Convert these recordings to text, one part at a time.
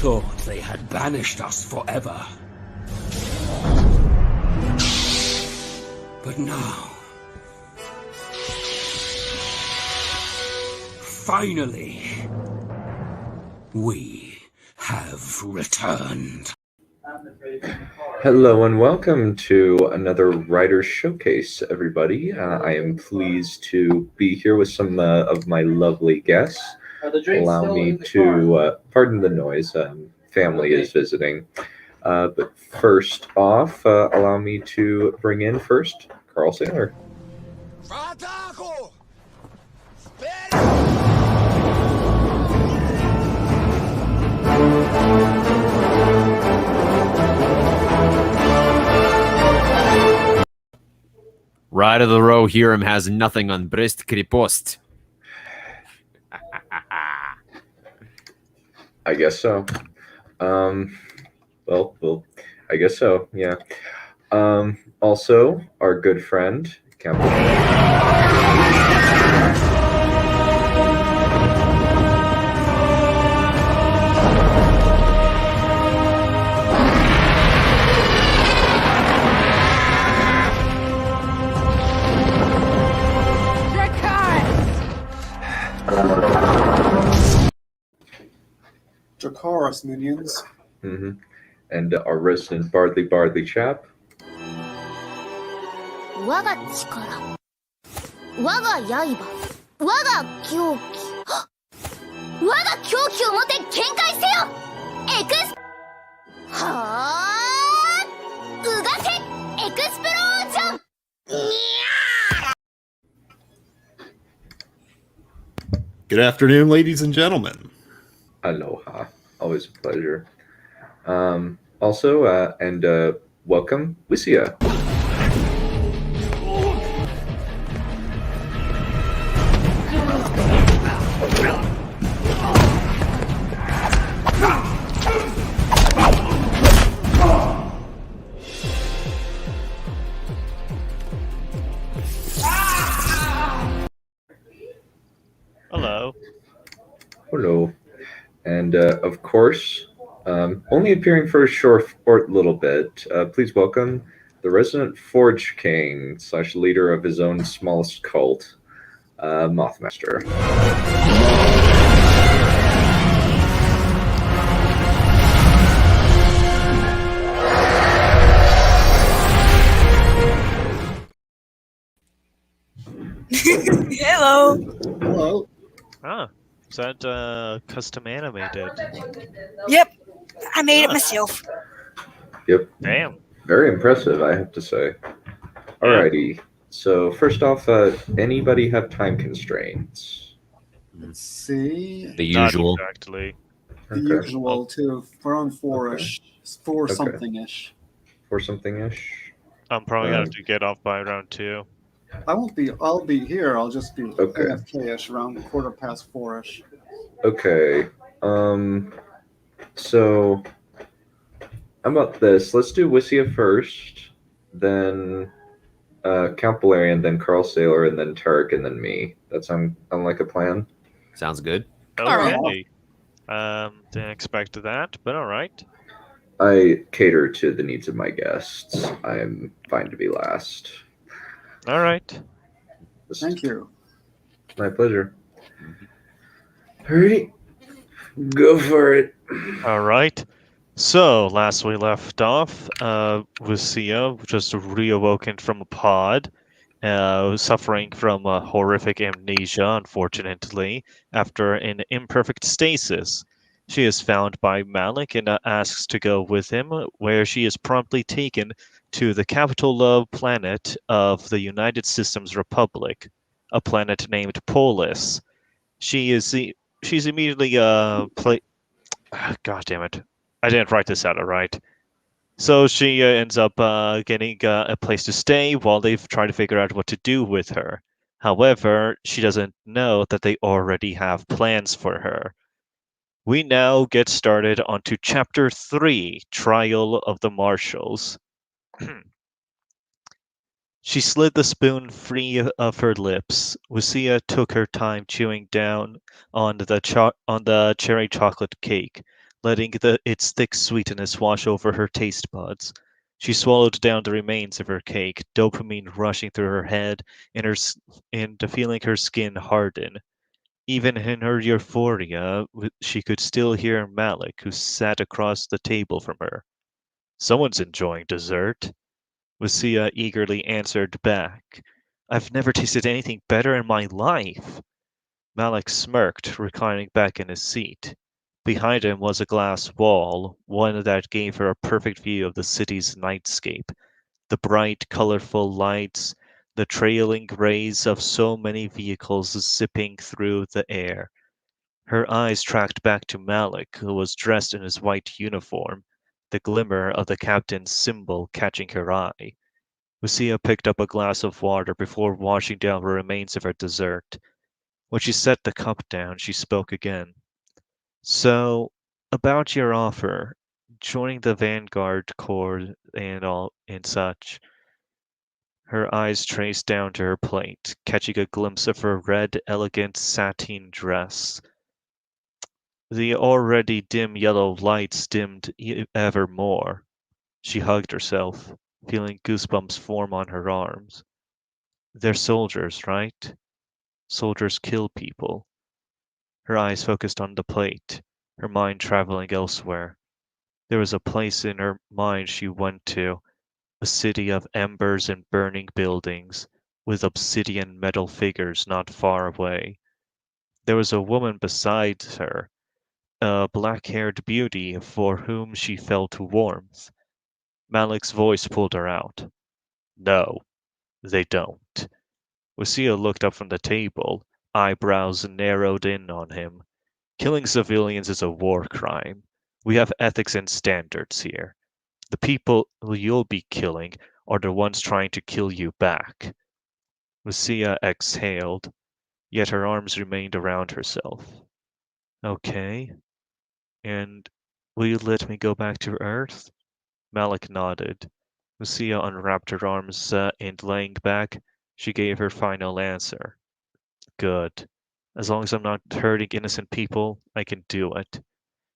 thought they had banished us forever. But now, finally, we have returned. Hello and welcome to another Writer's Showcase, everybody. I am pleased to be here with some of my lovely guests. Allow me to, pardon the noise, family is visiting. But first off, allow me to bring in first Carl Saylor. Ride of the row Hiram has nothing on Brest Kripost. I guess so. Well, I guess so, yeah. Also, our good friend, Captain. Dracarys minions. Mm-hmm. And our resident Bardley chap. Good afternoon, ladies and gentlemen. Aloha. Always a pleasure. Also, welcome, Wissia. Hello. Hello. And, of course, only appearing for a short little bit, please welcome the resident Forge King / leader of his own smallest cult, Mothmaster. Hello. Hello. Ah, is that custom animated? Yep, I made it myself. Yep. Damn. Very impressive, I have to say. Alrighty. So, first off, anybody have time constraints? Let's see. The Not usual. exactly. The usual, too. Around four-ish. Four Okay. something-ish. For something-ish? I'm probably gonna have to get off by round 2. I'll be here. I'll just be Okay. AFK-ish around 4:15 ish. Okay. So how about this? Let's do Wissia first, then Count Balerion, then Carl Saylor, and then Tarek, and then me. That sound like a plan? Sounds good. Okay. Didn't expect that, but alright. I cater to the needs of my guests. I am fine to be last. Alright. Thank you. My pleasure. Alrighty. Go for it. Alright. So, last we left off, Lucia just reawoken from a pod, suffering from a horrific amnesia, unfortunately, after an imperfect stasis. She is found by Malik and asks to go with him, where she is promptly taken to the capital planet of the United Systems Republic, a planet named Polis. She's immediately God damn it. I didn't write this out right. So she ends up getting a place to stay while they try to figure out what to do with her. However, she doesn't know that they already have plans for her. We now get started onto Chapter 3, Trial of the Marshals. She slid the spoon free of her lips. Lucia took her time chewing down on the cherry chocolate cake, letting its thick sweetness wash over her taste buds. She swallowed down the remains of her cake, dopamine rushing through her head and feeling her skin harden. Even in her euphoria, she could still hear Malik, who sat across the table from her. Someone's enjoying dessert. Lucia eagerly answered back. I've never tasted anything better in my life. Malik smirked, reclining back in his seat. Behind him was a glass wall, one that gave her a perfect view of the city's nightscape. The bright, colorful lights, the trailing rays of so many vehicles zipping through the air. Her eyes tracked back to Malik, who was dressed in his white uniform, the glimmer of the captain's symbol catching her eye. Lucia picked up a glass of water before washing down the remains of her dessert. When she set the cup down, she spoke again. So, about your offer, joining the Vanguard Corps and such. Her eyes traced down to her plate, catching a glimpse of her red, elegant sateen dress. The already dim yellow lights dimmed ever more. She hugged herself, feeling goosebumps form on her arms. They're soldiers, right? Soldiers kill people. Her eyes focused on the plate, her mind traveling elsewhere. There was a place in her mind she went to, a city of embers and burning buildings, with obsidian metal figures not far away. There was a woman beside her, a black-haired beauty for whom she felt warmth. Malik's voice pulled her out. No, they don't. Lucia looked up from the table, eyebrows narrowed in on him. Killing civilians is a war crime. We have ethics and standards here. The people who you'll be killing are the ones trying to kill you back. Lucia exhaled, yet her arms remained around herself. Okay. And will you let me go back to Earth? Malik nodded. Lucia unwrapped her arms and laying back, she gave her final answer. Good. As long as I'm not hurting innocent people, I can do it.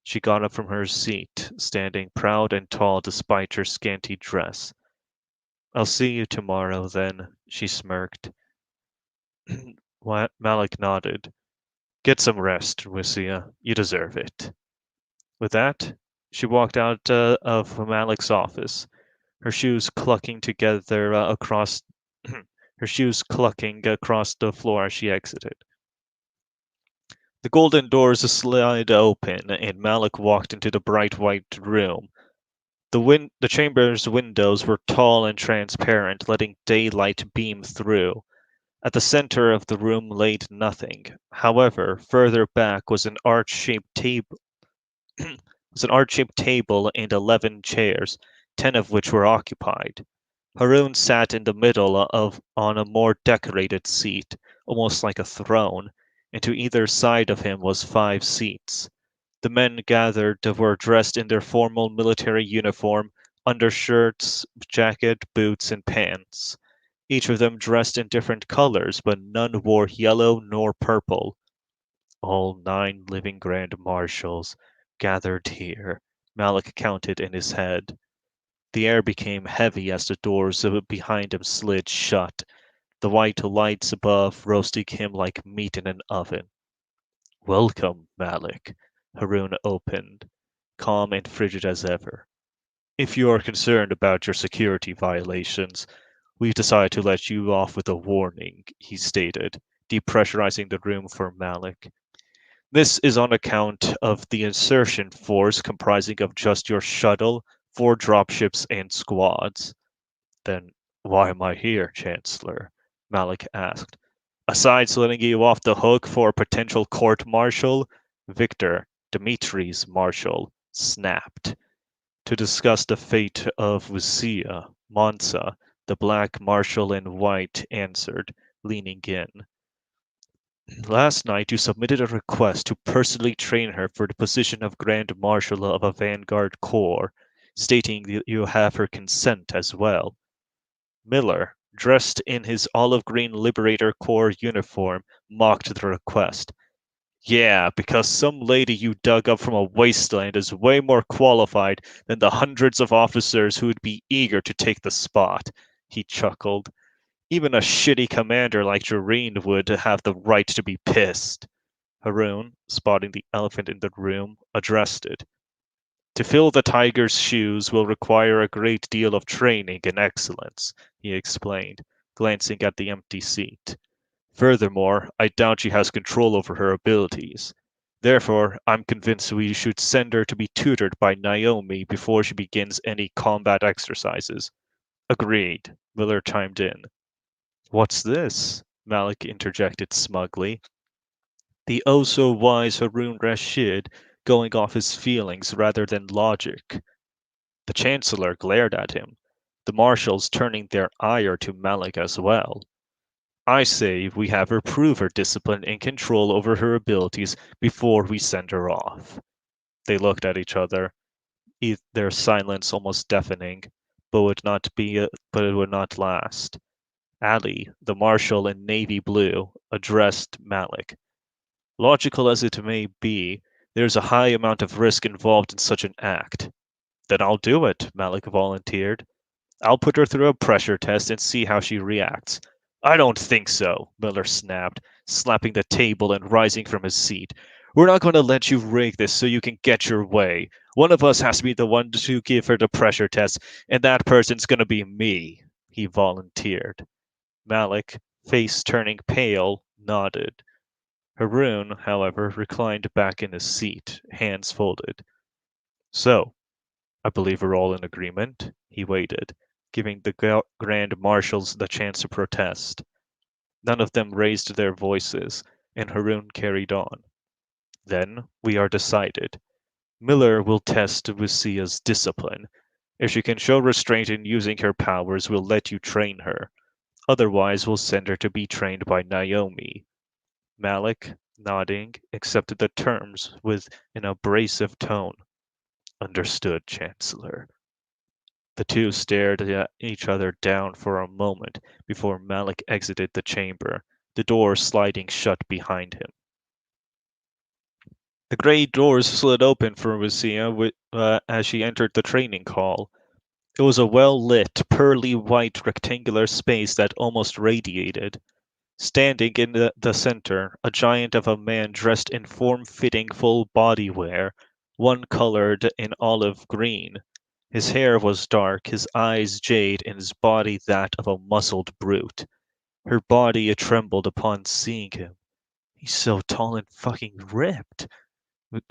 She got up from her seat, standing proud and tall despite her scanty dress. I'll see you tomorrow, then, she smirked. Malik nodded. Get some rest, Lucia. You deserve it. With that, she walked out of Malik's office, her shoes clucking together across her shoes clucking across the floor as she exited. The golden doors slid open, and Malik walked into the bright white room. The chamber's windows were tall and transparent, letting daylight beam through. At the center of the room lay nothing. However, further back was an arch-shaped table. was an arch-shaped table and 11 chairs, 10 of which were occupied. Haroon sat in the middle on a more decorated seat, almost like a throne, and to either side of him was 5 seats. The men gathered were dressed in their formal military uniform, undershirts, jacket, boots, and pants. Each of them dressed in different colors, but none wore yellow nor purple. All 9 living Grand Marshals gathered here, Malik counted in his head. The air became heavy as the doors behind him slid shut, the white lights above roasting him like meat in an oven. Welcome, Malik, Haroon opened, calm and frigid as ever. If you are concerned about your security violations, we've decided to let you off with a warning, he stated, depressurizing the room for Malik. This is on account of the insertion force comprising of just your shuttle, 4 dropships, and squads. Then why am I here, Chancellor? Malik asked. Besides letting you off the hook for a potential court-martial, Victor, Dimitri's marshal, snapped. To discuss the fate of Lucia, Mansa, the black marshal in white, answered, leaning in. Last night you submitted a request to personally train her for the position of Grand Marshal of a Vanguard Corps, stating that you have her consent as well. Miller, dressed in his olive green Liberator Corps uniform, mocked the request. Yeah, because some lady you dug up from a wasteland is way more qualified than the hundreds of officers who would be eager to take the spot. He chuckled. Even a shitty commander like Jareen would have the right to be pissed. Haroon, spotting the elephant in the room, addressed it. To fill the tiger's shoes will require a great deal of training and excellence, he explained, glancing at the empty seat. Furthermore, I doubt she has control over her abilities. Therefore, I'm convinced we should send her to be tutored by Naomi before she begins any combat exercises. Agreed, Miller chimed in. What's this? Malik interjected smugly. The oh-so-wise Haroon Rashid going off his feelings rather than logic. The Chancellor glared at him, the marshals turning their ire to Malik as well. I say we have her prove her discipline and control over her abilities before we send her off. They looked at each other, their silence almost deafening, but it would not last. Ali, the marshal in navy blue, addressed Malik. Logical as it may be, there's a high amount of risk involved in such an act. Then I'll do it, Malik volunteered. I'll put her through a pressure test and see how she reacts. I don't think so, Miller snapped, slapping the table and rising from his seat. We're not going to let you rig this so you can get your way. One of us has to be the one to give her the pressure test, and that person's going to be me, he volunteered. Malik, face turning pale, nodded. Haroon, however, reclined back in his seat, hands folded. So, I believe we're all in agreement. He waited, giving the Grand Marshals the chance to protest. None of them raised their voices, and Haroon carried on. Then we are decided. Miller will test Lucia's discipline. If she can show restraint in using her powers, we'll let you train her. Otherwise, we'll send her to be trained by Naomi. Malik, nodding, accepted the terms with an abrasive tone. Understood, Chancellor. The two stared at each other down for a moment before Malik exited the chamber, the door sliding shut behind him. The grey doors slid open for Lucia as she entered the training hall. It was a well-lit, pearly white rectangular space that almost radiated. Standing in the center, a giant of a man dressed in form-fitting full body wear, one colored in olive green. His hair was dark, his eyes jade, and his body that of a muscled brute. Her body trembled upon seeing him. He's so tall and fucking ripped.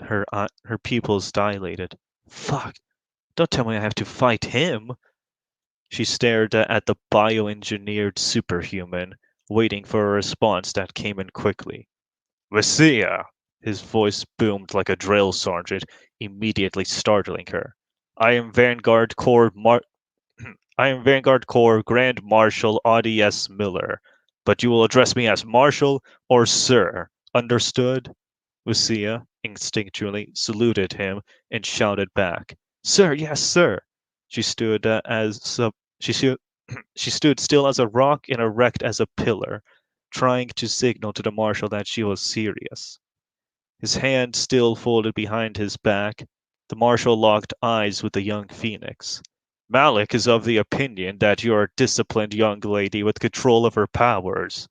Her pupils dilated. Fuck, don't tell me I have to fight him. She stared at the bioengineered superhuman, waiting for a response that came in quickly. Lucia! His voice boomed like a drill sergeant, immediately startling her. I am Vanguard Corps Grand Marshal Audie S. Miller, but you will address me as Marshal or Sir. Understood? Lucia instinctually saluted him and shouted back, Sir, yes, sir. She stood she stood still as a rock and erect as a pillar, trying to signal to the marshal that she was serious. His hand still folded behind his back, the marshal locked eyes with the young phoenix. Malik is of the opinion that you are a disciplined young lady with control of her powers.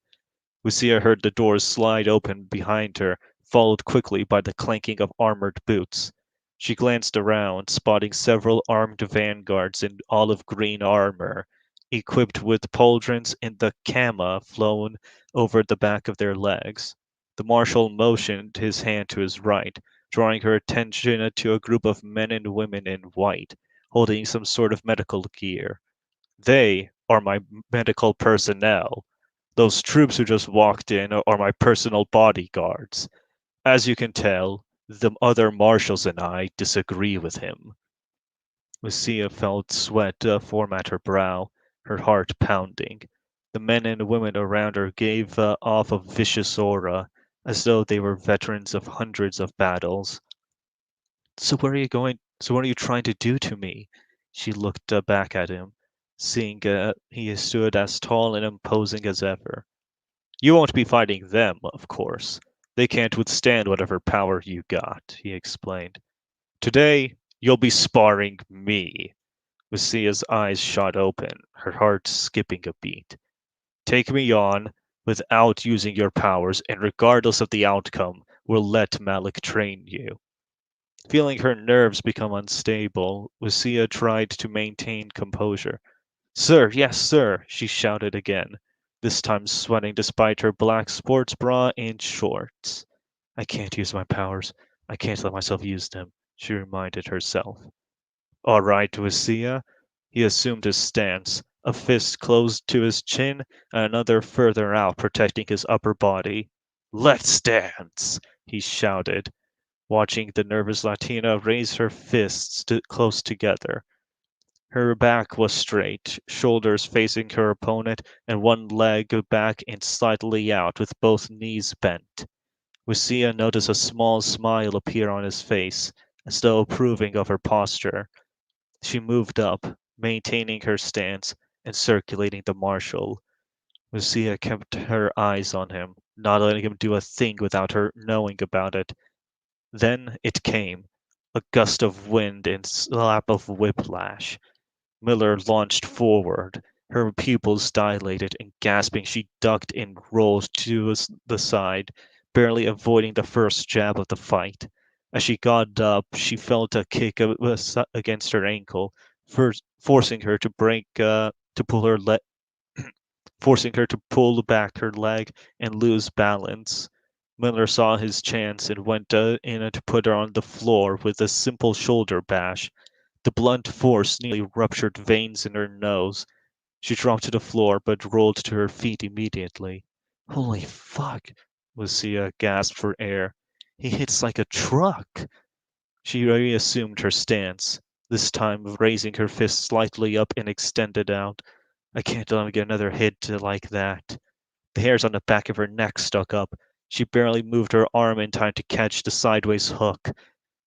Lucia heard the doors slide open behind her, followed quickly by the clanking of armored boots. She glanced around, spotting several armed vanguards in olive green armor, equipped with pauldrons and the kama flown over the back of their legs. The marshal motioned his hand to his right, drawing her attention to a group of men and women in white, holding some sort of medical gear. They are my medical personnel. Those troops who just walked in are my personal bodyguards. As you can tell, the other marshals and I disagree with him. Lucia felt sweat form at her brow, her heart pounding. The men and women around her gave off a vicious aura, as though they were veterans of hundreds of battles. So what are you trying to do to me? She looked back at him, seeing he stood as tall and imposing as ever. You won't be fighting them, of course, They can't withstand whatever power you got, he explained. Today, you'll be sparring me. Lucia's eyes shot open, her heart skipping a beat. Take me on without using your powers, and regardless of the outcome, we'll let Malik train you. Feeling her nerves become unstable, Lucia tried to maintain composure. Sir, yes, sir, she shouted again, this time sweating despite her black sports bra and shorts. I can't use my powers. I can't let myself use them, she reminded herself. All right, Lucia. He assumed his stance, a fist closed to his chin and another further out, protecting his upper body. Let's dance, he shouted, watching the nervous Latina raise her fists close together. Her back was straight, shoulders facing her opponent, and one leg back and slightly out, with both knees bent. Lucia noticed a small smile appear on his face, as though approving of her posture. She moved up, maintaining her stance and circulating the marshal. Lucia kept her eyes on him, not letting him do a thing without her knowing about it. Then it came, a gust of wind and slap of whiplash. Miller launched forward. Her pupils dilated, and gasping, she ducked and rolled to the side, barely avoiding the first jab of the fight. As she got up, she felt a kick against her ankle, forcing her to forcing her to pull back her leg and lose balance. Miller saw his chance and went in to put her on the floor with a simple shoulder bash. The blunt force nearly ruptured veins in her nose. She dropped to the floor but rolled to her feet immediately. Holy fuck, Lucia gasped for air. He hits like a truck. She reassumed her stance, this time raising her fist slightly up and extended out. I can't let him get another hit like that. The hairs on the back of her neck stuck up. She barely moved her arm in time to catch the sideways hook.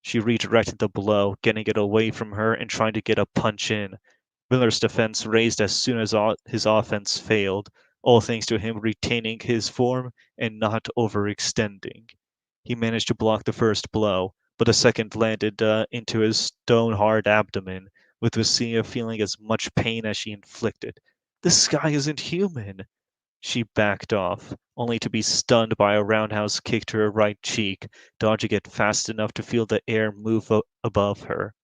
She redirected the blow, getting it away from her and trying to get a punch in. Miller's defense raised as soon as his offense failed, all thanks to him retaining his form and not overextending. He managed to block the first blow, but a second landed into his stone-hard abdomen, with Lucia feeling as much pain as she inflicted. This guy isn't human! She backed off, only to be stunned by a roundhouse kick to her right cheek, dodging it fast enough to feel the air move above her.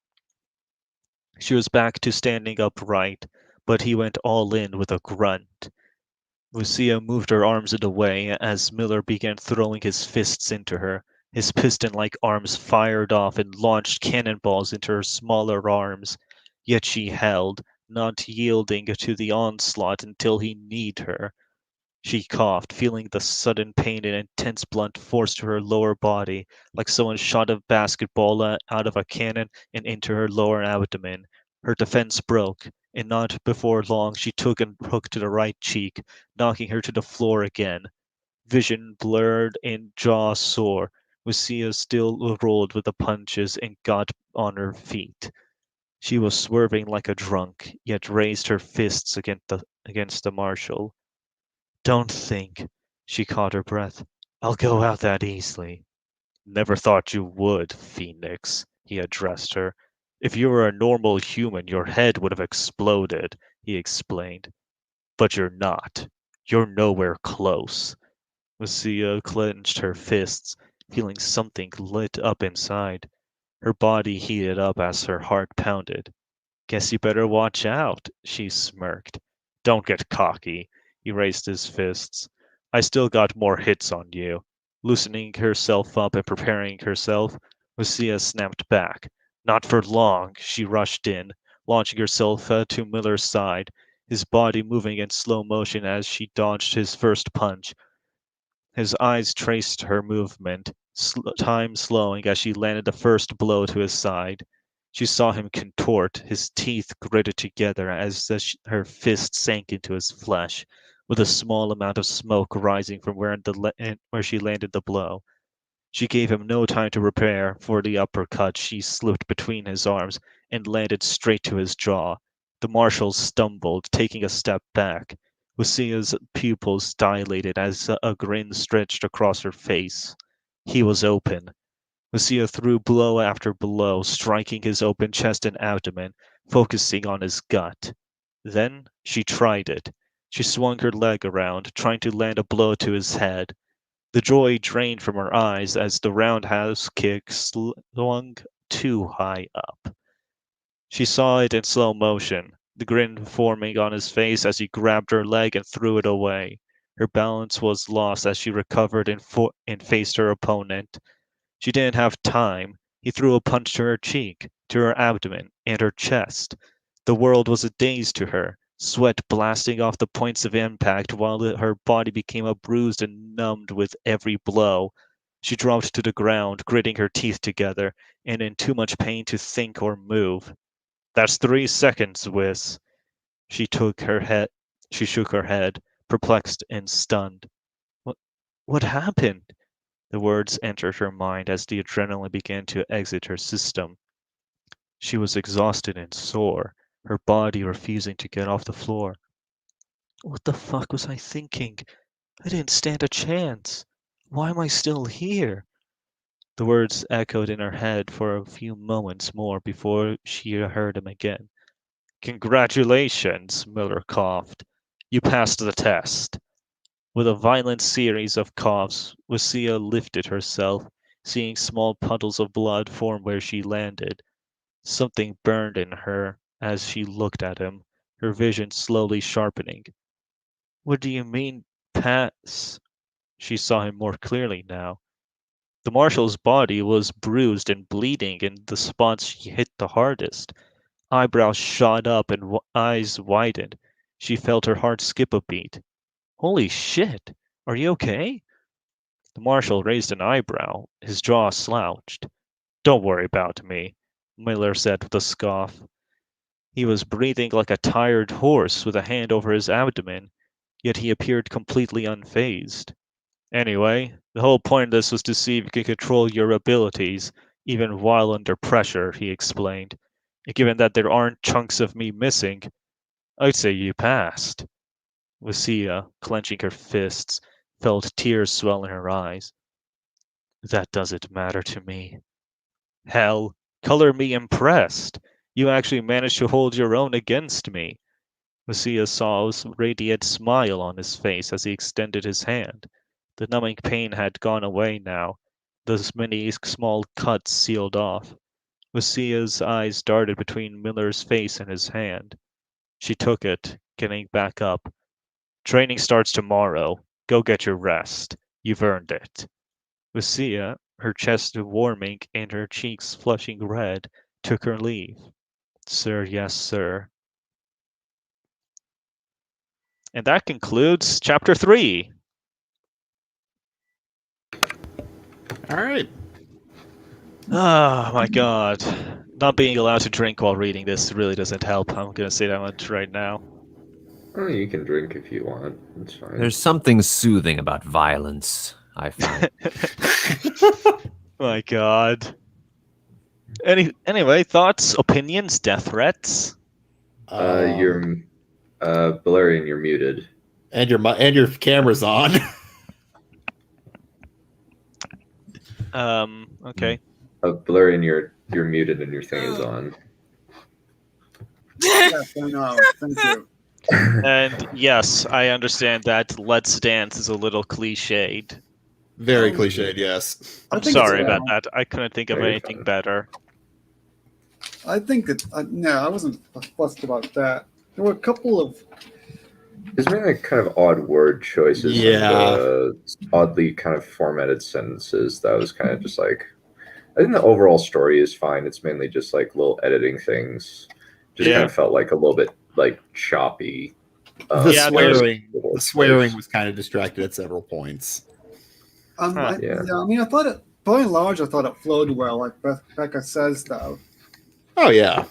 She was back to standing upright, but he went all in with a grunt. Lucia moved her arms in the way as Miller began throwing his fists into her. His piston-like arms fired off and launched cannonballs into her smaller arms. Yet she held, not yielding to the onslaught until he kneed her. She coughed, feeling the sudden pain and intense blunt force to her lower body, like someone shot a basketball out of a cannon and into her lower abdomen. Her defense broke, and not before long she took a hook to the right cheek, knocking her to the floor again. Vision blurred and jaw sore, Lucia still rolled with the punches and got on her feet. She was swerving like a drunk, yet raised her fists against the marshal. Don't think, she caught her breath. I'll go out that easily. Never thought you would, Phoenix, he addressed her. If you were a normal human, your head would have exploded, he explained. But you're not. You're nowhere close. Lucia clenched her fists, feeling something lit up inside. Her body heated up as her heart pounded. Guess you better watch out, she smirked. Don't get cocky. He raised his fists. I still got more hits on you. Loosening herself up and preparing herself, Lucia snapped back. Not for long, she rushed in, launching herself to Miller's side, his body moving in slow motion as she dodged his first punch. His eyes traced her movement, time slowing as she landed the first blow to his side. She saw him contort, his teeth gritted together as her fist sank into his flesh, with a small amount of smoke rising from where she landed the blow. She gave him no time to prepare for the uppercut she slipped between his arms and landed straight to his jaw. The marshal stumbled, taking a step back. Lucia's pupils dilated as a grin stretched across her face. He was open. Lucia threw blow after blow, striking his open chest and abdomen, focusing on his gut. Then she tried it. She swung her leg around, trying to land a blow to his head. The joy drained from her eyes as the roundhouse kick swung too high up. She saw it in slow motion, the grin forming on his face as he grabbed her leg and threw it away. Her balance was lost as she recovered and faced her opponent. She didn't have time. He threw a punch to her cheek, to her abdomen, and her chest. The world was a daze to her, sweat blasting off the points of impact while her body became bruised and numbed with every blow. She dropped to the ground, gritting her teeth together, and in too much pain to think or move. That's 3 seconds, Wiz. She shook her head, perplexed and stunned. What happened? The words entered her mind as the adrenaline began to exit her system. She was exhausted and sore, her body refusing to get off the floor. What the fuck was I thinking? I didn't stand a chance. Why am I still here? The words echoed in her head for a few moments more before she heard them again. Congratulations, Miller coughed. You passed the test. With a violent series of coughs, Lucia lifted herself, seeing small puddles of blood form where she landed. Something burned in her as she looked at him, her vision slowly sharpening. What do you mean, pass? She saw him more clearly now. The marshal's body was bruised and bleeding in the spots she hit the hardest. Eyebrows shot up and eyes widened. She felt her heart skip a beat. Holy shit! Are you okay? The marshal raised an eyebrow, his jaw slouched. Don't worry about me, Miller said with a scoff. He was breathing like a tired horse with a hand over his abdomen, yet he appeared completely unfazed. Anyway, the whole point of this was to see if you could control your abilities, even while under pressure, he explained. Given that there aren't chunks of me missing, I'd say you passed. Lucia, clenching her fists, felt tears swell in her eyes. That doesn't matter to me. Hell, color me impressed. You actually managed to hold your own against me. Lucia saw a radiant smile on his face as he extended his hand. The numbing pain had gone away now, those many small cuts sealed off. Lucia's eyes darted between Miller's face and his hand. She took it, getting back up. Training starts tomorrow. Go get your rest. You've earned it. Lucia, her chest warming and her cheeks flushing red, took her leave. Sir, yes, sir. And that concludes Chapter 3. All right. Oh my god. Not being allowed to drink while reading this really doesn't help. I'm gonna say that much right now. Oh, you can drink if you want. It's fine. There's something soothing about violence, I find. My god. Anyway, thoughts, opinions, death threats? You're Balerion, you're muted. And your camera's on. Okay. Balerion, you're muted and your thing is on. Yes, I know. Thank you. And yes, I understand that Let's Dance is a little cliched. Very cliched, yes. I'm think sorry it's, about that. I couldn't think of Very anything fun. better. I think that no, I wasn't fussed about that. There were a couple of There's many like kind of odd word choices Yeah. and oddly kind of formatted sentences that was kind of just like, I think the overall story is fine. It's mainly just like little editing things. Just Yeah. kind of felt like a little bit like choppy. The Yeah, swearing was kind of distracted at several points. Huh. Yeah. I mean, I thought it, by and large, I thought it flowed well, like Becca says, though. Oh yeah.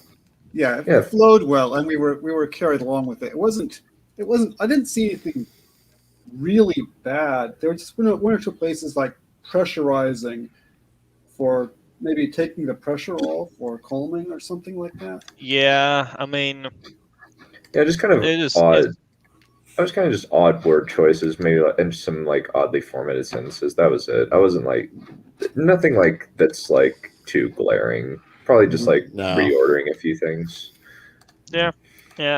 Yeah, Yeah. it flowed well, and we were carried along with it. It wasn't. I didn't see anything really bad. There were just one or two places like pressurizing for maybe taking the pressure off or calming or something like that. Yeah, I mean, Yeah, just kind of it is. odd. I was kind of just odd word choices, maybe, and some like oddly formatted sentences. That was it. I wasn't like Nothing like that's like too glaring. Probably just like No. reordering a few things. Yeah,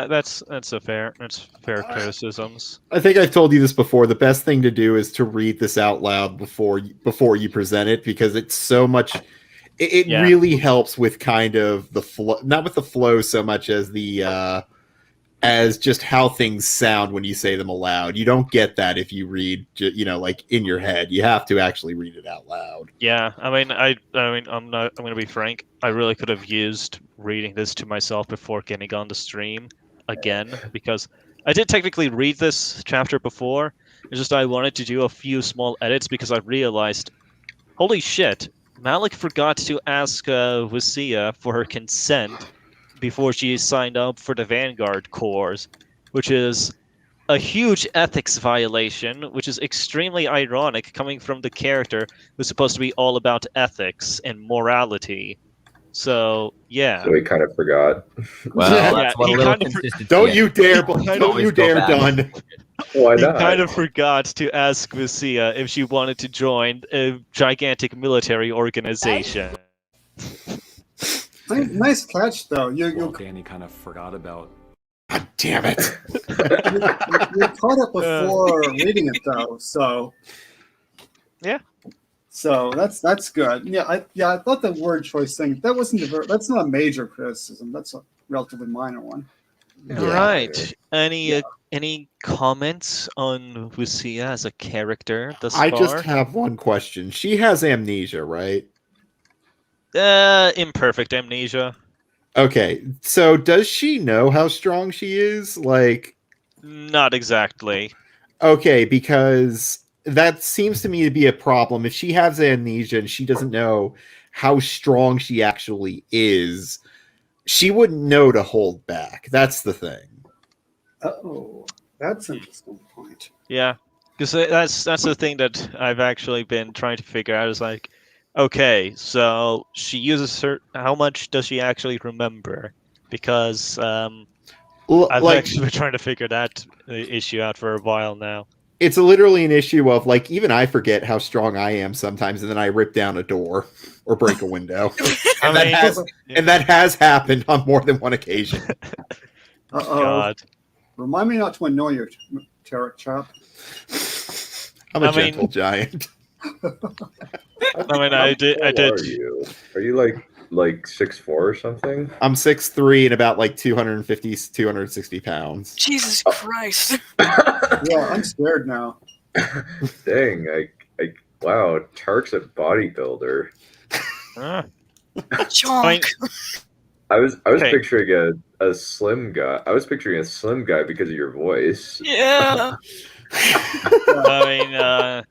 that's fair criticisms. I think I've told you this before. The best thing to do is to read this out loud before you present it, because it's so much. It Yeah. really helps with kind of the flow, not with the flow so much as the as just how things sound when you say them aloud. You don't get that if you read, like in your head. You have to actually read it out loud. Yeah, I mean, I'm going to be frank. I really could have used reading this to myself before getting on the stream again, because I did technically read this chapter before. It's just I wanted to do a few small edits because I realized, holy shit, Malik forgot to ask Lucia for her consent before she signed up for the Vanguard Corps, which is a huge ethics violation, which is extremely ironic coming from the character who's supposed to be all about ethics and morality. So, yeah. So he kind of forgot. Well, Yeah, that's what he a little kind of consistency Don't is. you dare! kind Don't of you always go dare, back. Don! Why He not? kind of forgot to ask Lucia if she wanted to join a gigantic military organization. Nice catch, though. You Danny kind of forgot about. God damn it! you caught it before reading it, though. So Yeah. So that's good. Yeah, I thought the word choice thing that's not a major criticism. That's a relatively minor one. All right. Any comments on Lucia as a character thus far? I just have one question. She has amnesia, right? Imperfect amnesia. Okay, so does she know how strong she is? Like, Not exactly. okay, because that seems to me to be a problem. If she has amnesia and she doesn't know how strong she actually is, she wouldn't know to hold back. That's the thing. Oh, that's an interesting point. Yeah, because that's the thing that I've actually been trying to figure out is like, okay, so she uses her. How much does she actually remember? Because I've actually been trying to figure that issue out for a while now. It's literally an issue of like, even I forget how strong I am sometimes, and then I rip down a door or break a window. and that has happened on more than one occasion. God. Remind me not to annoy you, Tarek Chop. I'm a gentle giant. I did. Are you like 6'4" or something? I'm 6'3" and about like 250, 260 pounds. Jesus Christ. Yeah, I'm scared now. Dang, wow, Tarek's a bodybuilder. Chonk. I was picturing a slim guy. I was picturing a slim guy because of your voice. Yeah. I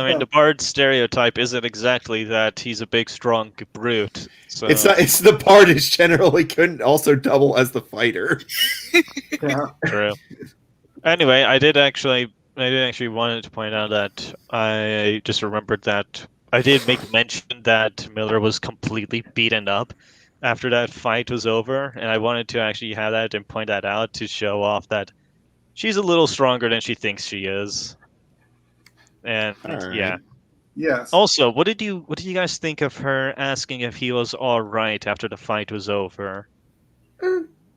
mean, the bard stereotype isn't exactly that he's a big, strong brute. So. It's not. It's the bard is generally couldn't also double as the fighter. Yeah. True. Anyway, I did actually wanted to point out that I just remembered that I did make mention that Miller was completely beaten up after that fight was over, and I wanted to actually have that and point that out to show off that she's a little stronger than she thinks she is. And yeah. Yes. Also, what did you guys think of her asking if he was all right after the fight was over?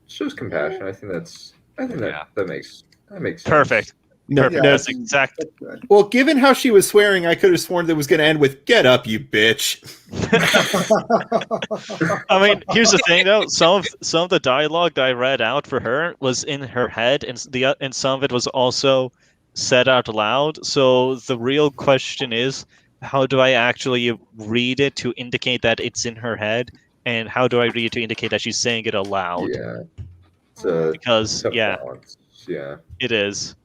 Shows compassion. I think that makes sense. Perfect. No, That's exactly. Well, given how she was swearing, I could have sworn that it was going to end with "Get up, you bitch." I mean, here's the thing, though. Some of the dialogue that I read out for her was in her head, and some of it was also said out loud. So the real question is, how do I actually read it to indicate that it's in her head, and how do I read it to indicate that she's saying it aloud? Yeah, it's balance. Yeah, it is.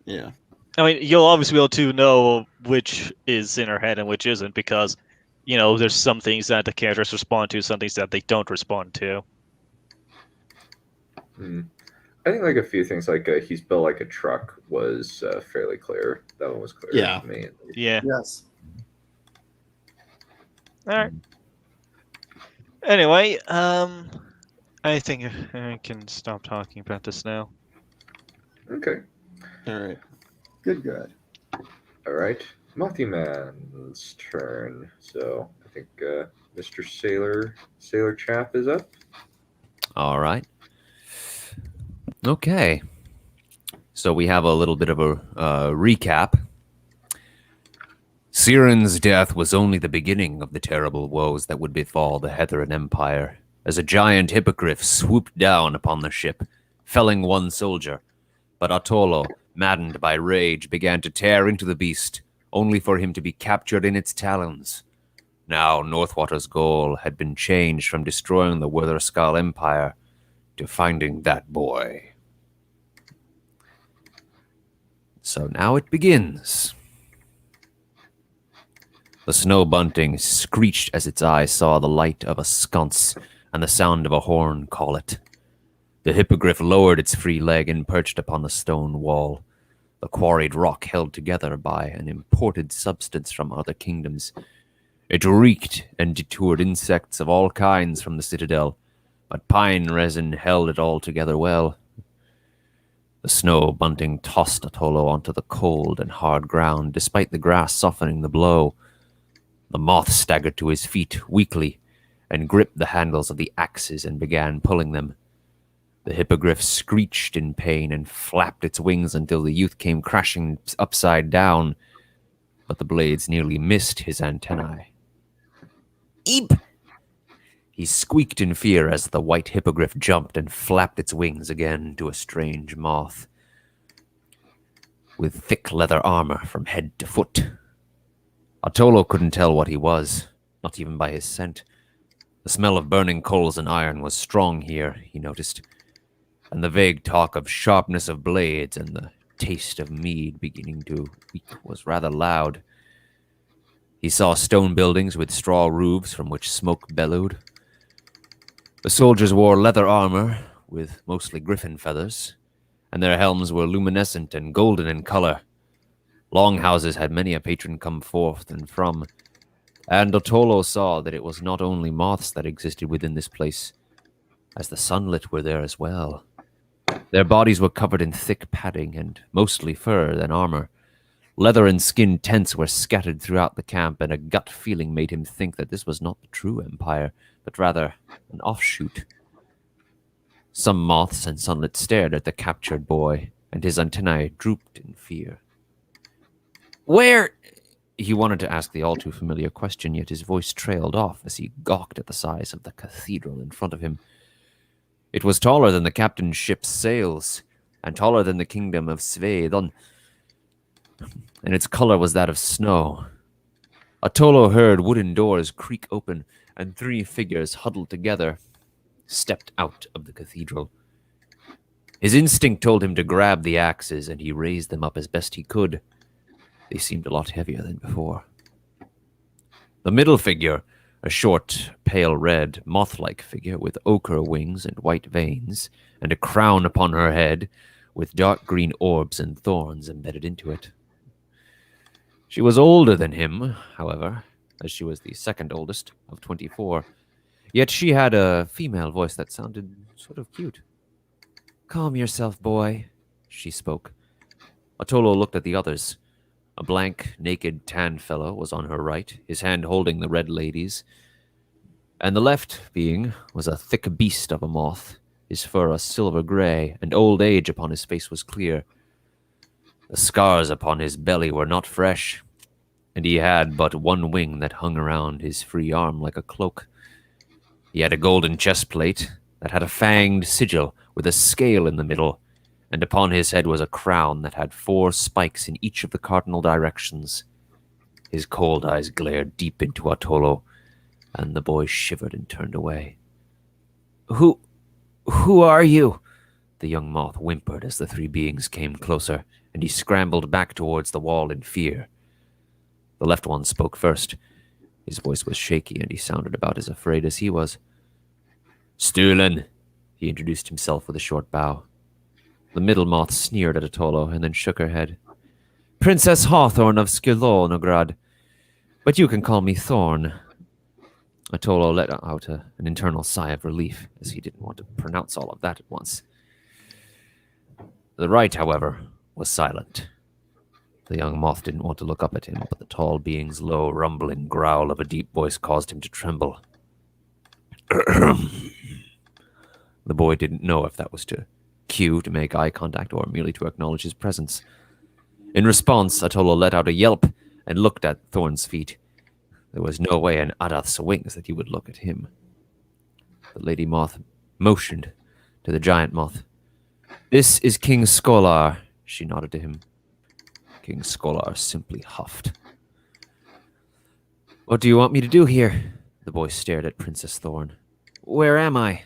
Yeah. I mean, you'll obviously be able to know which is in her head and which isn't, because, there's some things that the characters respond to, some things that they don't respond to. I think like a few things like he's built like a truck was fairly clear. That one was clear to me. Yeah. Yes. All right. Anyway, I think I can stop talking about this now. Okay. All right. Good. All right. Mothy Man's turn. So I think Mr. Sailor Chap is up. All right. Okay. So we have a little bit of a recap. Siren's death was only the beginning of the terrible woes that would befall the Hetheran Empire, as a giant hippogriff swooped down upon the ship, felling one soldier. But Attolo, maddened by rage, began to tear into the beast, only for him to be captured in its talons. Now Northwater's goal had been changed from destroying the Witherskall Empire to finding that boy. So now it begins. The snow bunting screeched as its eyes saw the light of a sconce and the sound of a horn call it. The hippogriff lowered its free leg and perched upon the stone wall, the quarried rock held together by an imported substance from other kingdoms. It reeked and detoured insects of all kinds from the citadel, but pine resin held it all together well. The snow bunting tossed Attolo onto the cold and hard ground, despite the grass softening the blow. The moth staggered to his feet weakly and gripped the handles of the axes and began pulling them. The hippogriff screeched in pain and flapped its wings until the youth came crashing upside down, but the blades nearly missed his antennae. Eep! He squeaked in fear as the white hippogriff jumped and flapped its wings again to a strange moth with thick leather armor from head to foot. Attolo couldn't tell what he was, not even by his scent. The smell of burning coals and iron was strong here, he noticed, and the vague talk of sharpness of blades and the taste of mead beginning to weak was rather loud. He saw stone buildings with straw roofs from which smoke bellowed. The soldiers wore leather armor with mostly griffin feathers, and their helms were luminescent and golden in color. Longhouses had many a patron come forth and from, and Attolo saw that it was not only moths that existed within this place, as the sunlit were there as well. Their bodies were covered in thick padding and mostly fur than armor. Leather and skin tents were scattered throughout the camp, and a gut feeling made him think that this was not the true empire, but rather an offshoot. Some moths and sunlit stared at the captured boy, and his antennae drooped in fear. Where? He wanted to ask the all-too-familiar question, yet his voice trailed off as he gawked at the size of the cathedral in front of him. It was taller than the captain's ship's sails, and taller than the kingdom of Svedon, and its color was that of snow. Attolo heard wooden doors creak open, and 3 figures huddled together stepped out of the cathedral. His instinct told him to grab the axes, and he raised them up as best he could. They seemed a lot heavier than before. The middle figure, a short, pale red, moth-like figure with ochre wings and white veins, and a crown upon her head with dark green orbs and thorns embedded into it. She was older than him, however, as she was the second oldest of 24. Yet she had a female voice that sounded sort of cute. "Calm yourself, boy," she spoke. Attolo looked at the others. A blank, naked, tan fellow was on her right, his hand holding the red lady's, and the left being was a thick beast of a moth, his fur a silver gray, and old age upon his face was clear. The scars upon his belly were not fresh, and he had but one wing that hung around his free arm like a cloak. He had a golden chest plate that had a fanged sigil with a scale in the middle, and upon his head was a crown that had 4 spikes in each of the cardinal directions. His cold eyes glared deep into Attolo, and the boy shivered and turned away. Who are you?" the young moth whimpered as the 3 beings came closer, and he scrambled back towards the wall in fear. The left one spoke first. His voice was shaky, and he sounded about as afraid as he was. "Stulen," he introduced himself with a short bow. The middle moth sneered at Attolo and then shook her head. "Princess Hawthorne of Skilolnograd, but you can call me Thorn." Attolo let out an internal sigh of relief, as he didn't want to pronounce all of that at once. The right, however, was silent. The young moth didn't want to look up at him, but the tall being's low, rumbling growl of a deep voice caused him to tremble. The boy didn't know if that was to cue to make eye contact or merely to acknowledge his presence. In response, Atolo let out a yelp and looked at Thorn's feet. There was no way in Adath's wings that he would look at him. The lady moth motioned to the giant moth. "This is King Skolar," she nodded to him. King Skolar simply huffed. "What do you want me to do here?" The boy stared at Princess Thorn. "Where am I?"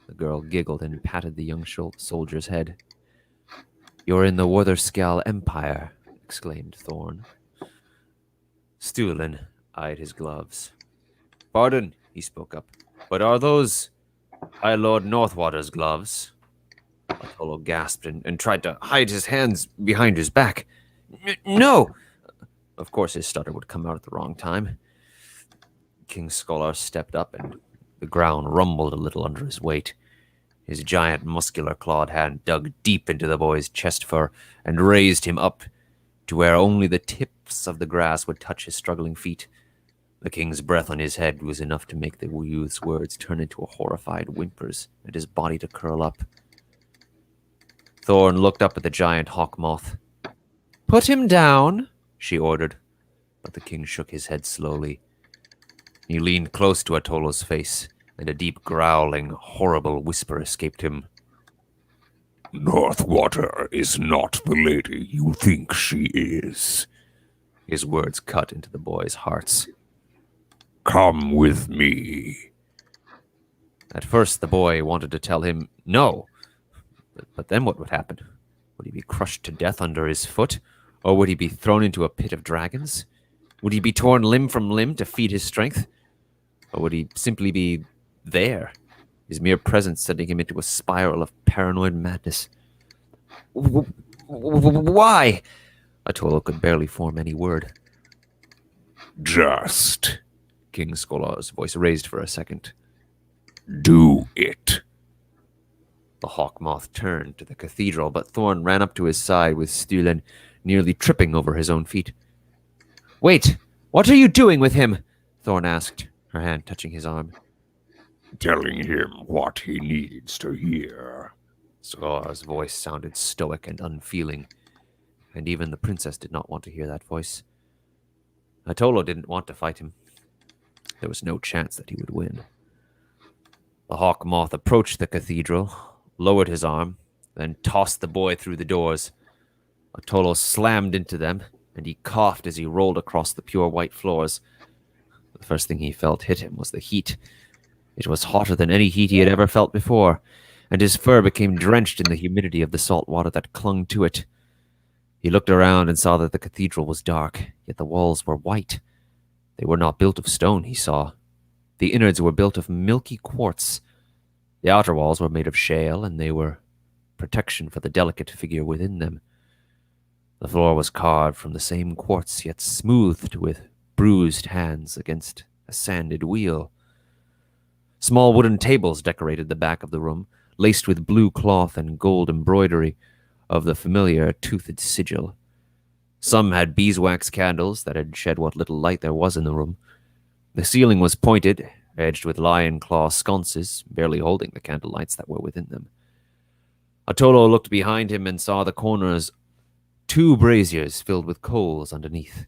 The girl giggled and patted the young soldier's head. "You're in the Wotherskal Empire," exclaimed Thorn. Stuhlin eyed his gloves. "Pardon," he spoke up, "but are those High Lord Northwater's gloves?" Atolo gasped and tried to hide his hands behind his back. "No!" Of course his stutter would come out at the wrong time. King Skolar stepped up and the ground rumbled a little under his weight. His giant, muscular, clawed hand dug deep into the boy's chest fur and raised him up to where only the tips of the grass would touch his struggling feet. The king's breath on his head was enough to make the youth's words turn into horrified whimpers and his body to curl up. Thorn looked up at the giant hawk moth. "Put him down," she ordered, but the king shook his head slowly. He leaned close to Atolo's face, and a deep, growling, horrible whisper escaped him. "Northwater is not the lady you think she is." His words cut into the boys' hearts. "Come with me." At first, the boy wanted to tell him no, but then what would happen? Would he be crushed to death under his foot, or would he be thrown into a pit of dragons? Would he be torn limb from limb to feed his strength? Or would he simply be there, his mere presence sending him into a spiral of paranoid madness? Why? Atolo could barely form any word. "Just King Skolar's voice raised for a second. do it." The hawk moth turned to the cathedral, but Thorn ran up to his side with Stuhlin nearly tripping over his own feet. "Wait! What are you doing with him?" Thorn asked, her hand touching his arm. "Telling him what he needs to hear." Skolar's voice sounded stoic and unfeeling, and even the princess did not want to hear that voice. Atolo didn't want to fight him. There was no chance that he would win. The hawk moth approached the cathedral, lowered his arm, then tossed the boy through the doors. Atolo slammed into them, and he coughed as he rolled across the pure white floors. The first thing he felt hit him was the heat. It was hotter than any heat he had ever felt before, and his fur became drenched in the humidity of the salt water that clung to it. He looked around and saw that the cathedral was dark, yet the walls were white. They were not built of stone, he saw. The innards were built of milky quartz. The outer walls were made of shale, and they were protection for the delicate figure within them. The floor was carved from the same quartz, yet smoothed with bruised hands against a sanded wheel. Small wooden tables decorated the back of the room, laced with blue cloth and gold embroidery of the familiar toothed sigil. Some had beeswax candles that had shed what little light there was in the room. The ceiling was pointed, edged with lion claw sconces, barely holding the candlelights that were within them. Atolo looked behind him and saw the corners 2 braziers filled with coals underneath,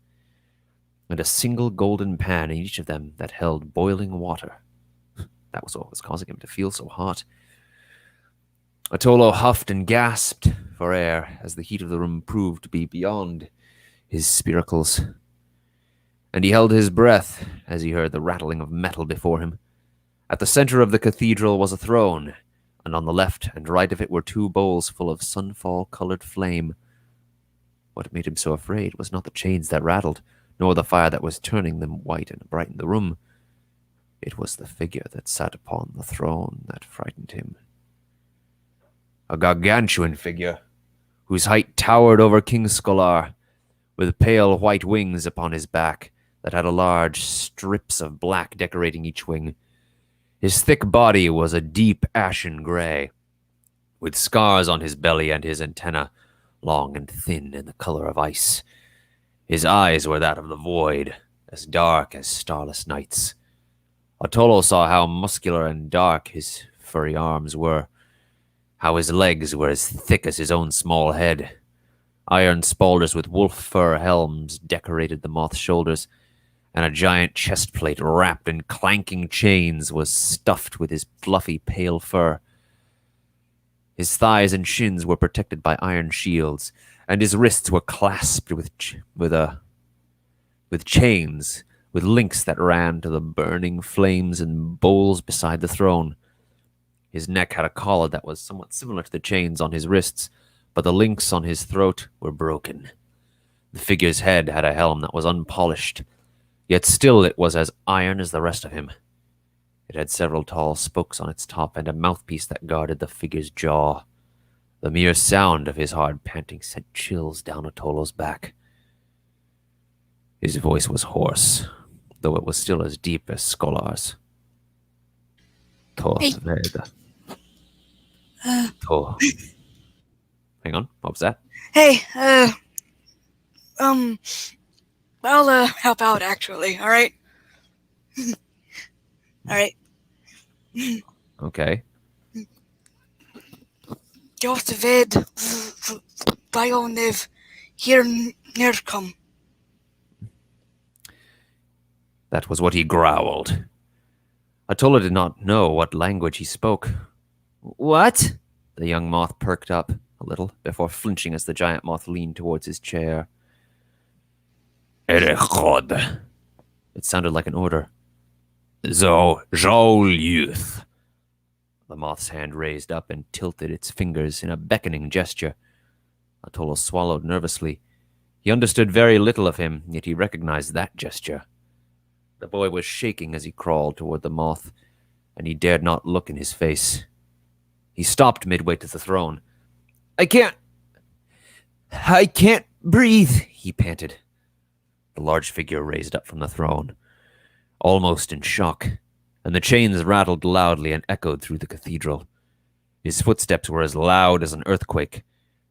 and a single golden pan in each of them that held boiling water. That was what was causing him to feel so hot. Atolo huffed and gasped for air as the heat of the room proved to be beyond his spiracles. And he held his breath as he heard the rattling of metal before him. At the center of the cathedral was a throne, and on the left and right of it were 2 bowls full of sunfall-colored flame. What made him so afraid was not the chains that rattled, nor the fire that was turning them white and bright in the room. It was the figure that sat upon the throne that frightened him. A gargantuan figure, whose height towered over King Skolar, with pale white wings upon his back that had large strips of black decorating each wing. His thick body was a deep ashen gray, with scars on his belly and his antenna, long and thin and the color of ice. His eyes were that of the void, as dark as starless nights. Otolo saw how muscular and dark his furry arms were, how his legs were as thick as his own small head. Iron spaulders with wolf fur helms decorated the moth's shoulders, and a giant chest plate wrapped in clanking chains was stuffed with his fluffy pale fur. His thighs and shins were protected by iron shields, and his wrists were clasped with chains, with links that ran to the burning flames and bowls beside the throne. His neck had a collar that was somewhat similar to the chains on his wrists, but the links on his throat were broken. The figure's head had a helm that was unpolished, yet still it was as iron as the rest of him. It had several tall spokes on its top and a mouthpiece that guarded the figure's jaw. The mere sound of his hard panting sent chills down Otolo's back. His voice was hoarse, though it was still as deep as Scholar's. Hey. Hang on, what was that? Hey, I'll help out actually, alright? Alright. Okay. Jag ved Bionev here come. That was what he growled. Atola did not know what language he spoke. What? The young moth perked up a little before flinching as the giant moth leaned towards his chair. Erechod. It sounded like an order. Zo Joel youth. The moth's hand raised up and tilted its fingers in a beckoning gesture. Atola swallowed nervously. He understood very little of him, yet he recognized that gesture. The boy was shaking as he crawled toward the moth, and he dared not look in his face. He stopped midway to the throne. I can't breathe, he panted. The large figure raised up from the throne, almost in shock, and the chains rattled loudly and echoed through the cathedral. His footsteps were as loud as an earthquake,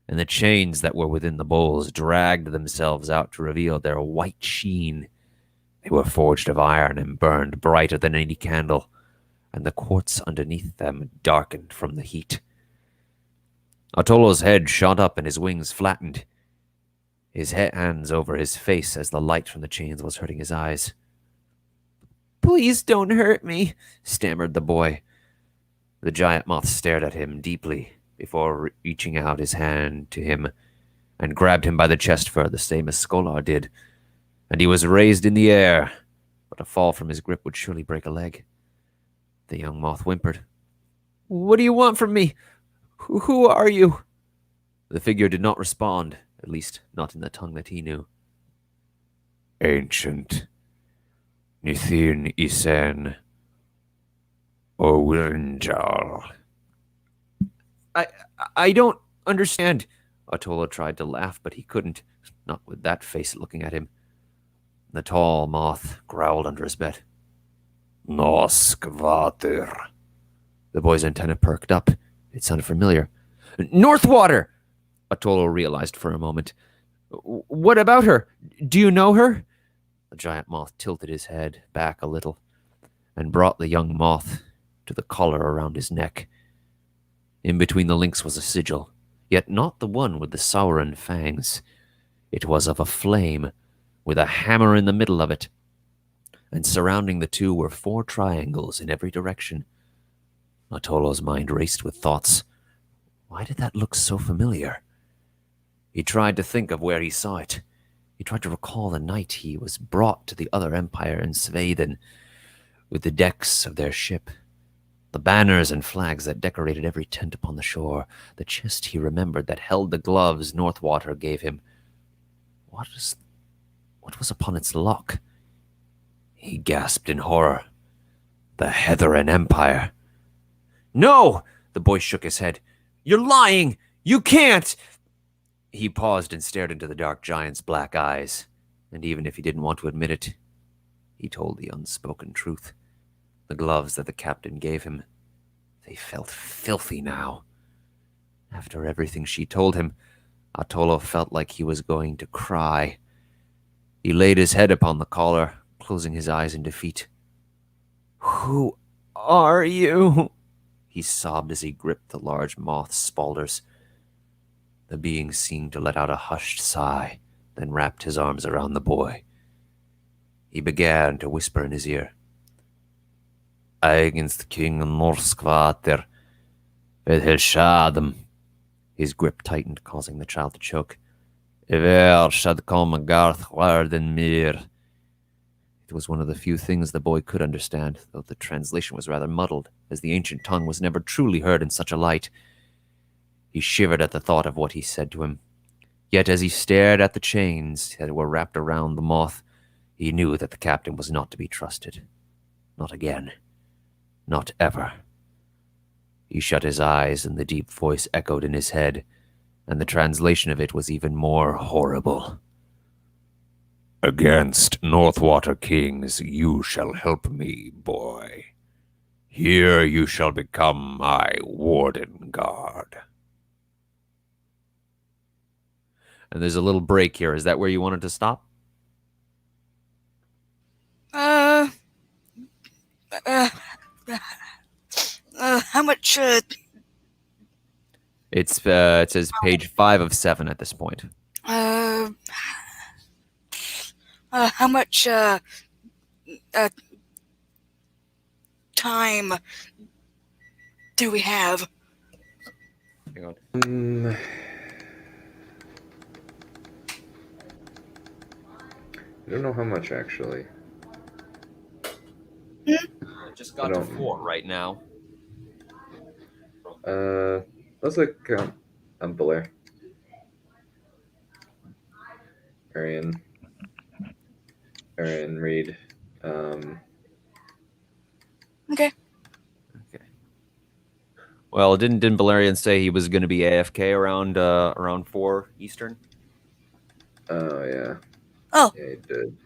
and the chains that were within the bowls dragged themselves out to reveal their white sheen. They were forged of iron and burned brighter than any candle, and the quartz underneath them darkened from the heat. Otolo's head shot up and his wings flattened, his hands over his face as the light from the chains was hurting his eyes. Please don't hurt me, stammered the boy. The giant moth stared at him deeply before reaching out his hand to him and grabbed him by the chest fur the same as Scholar did, and he was raised in the air, but a fall from his grip would surely break a leg. The young moth whimpered. What do you want from me? Who are you? The figure did not respond, at least not in the tongue that he knew. Ancient. Nithin Isen. Owinjal. I don't understand. Atola tried to laugh, but he couldn't, not with that face looking at him. The tall moth growled under his breath. Noskvater. The boy's antenna perked up. It sounded familiar. Northwater! Atolo realized for a moment. What about her? Do you know her? The giant moth tilted his head back a little and brought the young moth to the collar around his neck. In between the links was a sigil, yet not the one with the Sauron fangs. It was of a flame, with a hammer in the middle of it, and surrounding the two were 4 triangles in every direction. Atolo's mind raced with thoughts. Why did that look so familiar? He tried to think of where he saw it. He tried to recall the night he was brought to the other empire in Svaden, with the decks of their ship, the banners and flags that decorated every tent upon the shore, the chest he remembered that held the gloves Northwater gave him. What was upon its lock? He gasped in horror. The Hetheran Empire. No! The boy shook his head. You're lying! You can't! He paused and stared into the dark giant's black eyes, and even if he didn't want to admit it, he told the unspoken truth. The gloves that the captain gave him, they felt filthy now. After everything she told him, Atolo felt like he was going to cry. He laid his head upon the collar, closing his eyes in defeat. "Who are you?" he sobbed as he gripped the large moth's spaulders. The being seemed to let out a hushed sigh, then wrapped his arms around the boy. He began to whisper in his ear. "Against King Norskvater, ved Heshadam." His grip tightened, causing the child to choke. "Iver shad komme garth warden mir." It was one of the few things the boy could understand, though the translation was rather muddled, as the ancient tongue was never truly heard in such a light. He shivered at the thought of what he said to him. Yet as he stared at the chains that were wrapped around the moth, he knew that the captain was not to be trusted. Not again. Not ever. He shut his eyes, and the deep voice echoed in his head, and the translation of it was even more horrible. "Against Northwater kings you shall help me, boy. Here you shall become my warden guard." And there's a little break here. Is that where you wanted to stop? How much, It says page 5 of 7 at this point. how much, time do we have? Hang on. I don't know how much, actually. Just got to 4 right now. Let's look Balerion. Perion, read. Okay. Well, didn't Balerion say he was going to be AFK around 4 Eastern? Oh, yeah. Oh. Yeah, he did.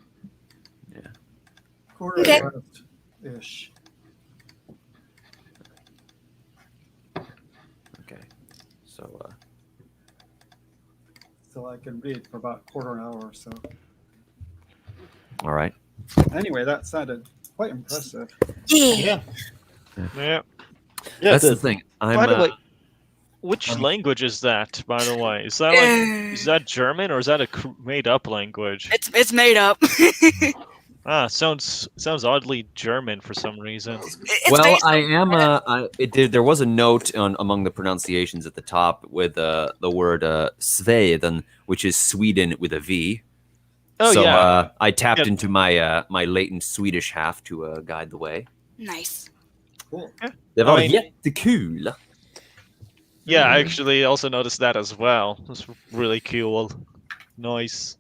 Quarter Okay. ish. Okay. So, So I can read for about a quarter an hour or so. all right. Anyway, that sounded quite impressive. Yeah. Yeah. That's the thing. By the way, which language is that? By the way, is that is that German or is that a made-up language? It's made up. Sounds oddly German for some reason. Well, based I on- am. There was a note among the pronunciations at the top with the word Sweden, which is Sweden with a V. Oh, so, yeah. I tapped into my my latent Swedish half to guide the way. Nice. Cool. Det var I mean- jättekul. Yeah, I actually also noticed that as well. It's really cool. Nice.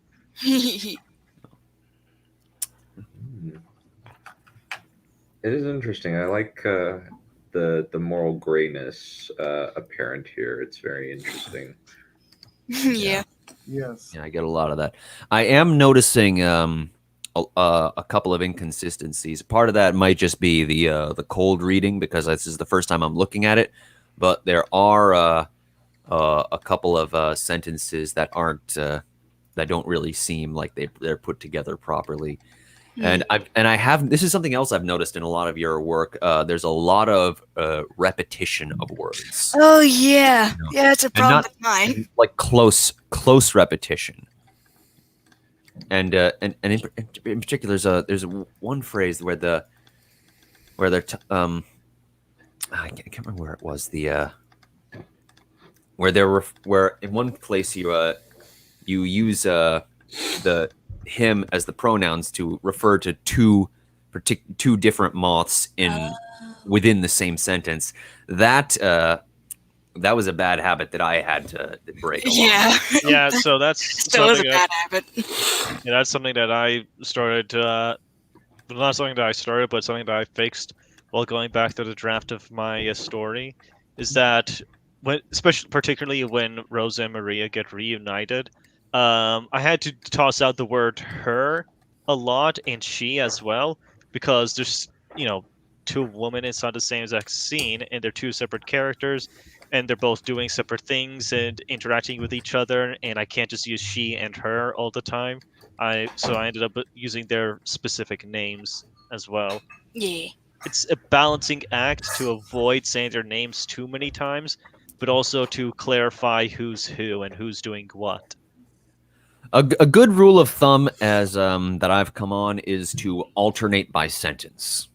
It is interesting. I like the moral grayness apparent here. It's very interesting. Yeah. Yes. Yeah, I get a lot of that. I am noticing a couple of inconsistencies. Part of that might just be the cold reading because this is the first time I'm looking at it. But there are a couple of sentences that aren't that don't really seem like they're put together properly. And I have this is something else I've noticed in a lot of your work. There's a lot of repetition of words. Oh yeah, No. yeah, it's a problem not- with mine. Like close repetition. And in particular, there's one phrase where they're I can't remember where it was where in one place you use the him as the pronouns to refer to two different moths within the same sentence. That was a bad habit that I had to break. Yeah. Yeah, so that's Still is a something bad habit. Yeah, that's something that I started. Not something that I started, but something that I fixed while going back to the draft of my story. Is that particularly when Rosa and Maria get reunited, I had to toss out the word "her" a lot and "she" as well because there's two women inside the same exact scene and they're two separate characters, and they're both doing separate things and interacting with each other, and I can't just use she and her all the time. So I ended up using their specific names as well. Yeah. It's a balancing act to avoid saying their names too many times, but also to clarify who's who and who's doing what. A good rule of thumb as that I've come on is to alternate by sentence.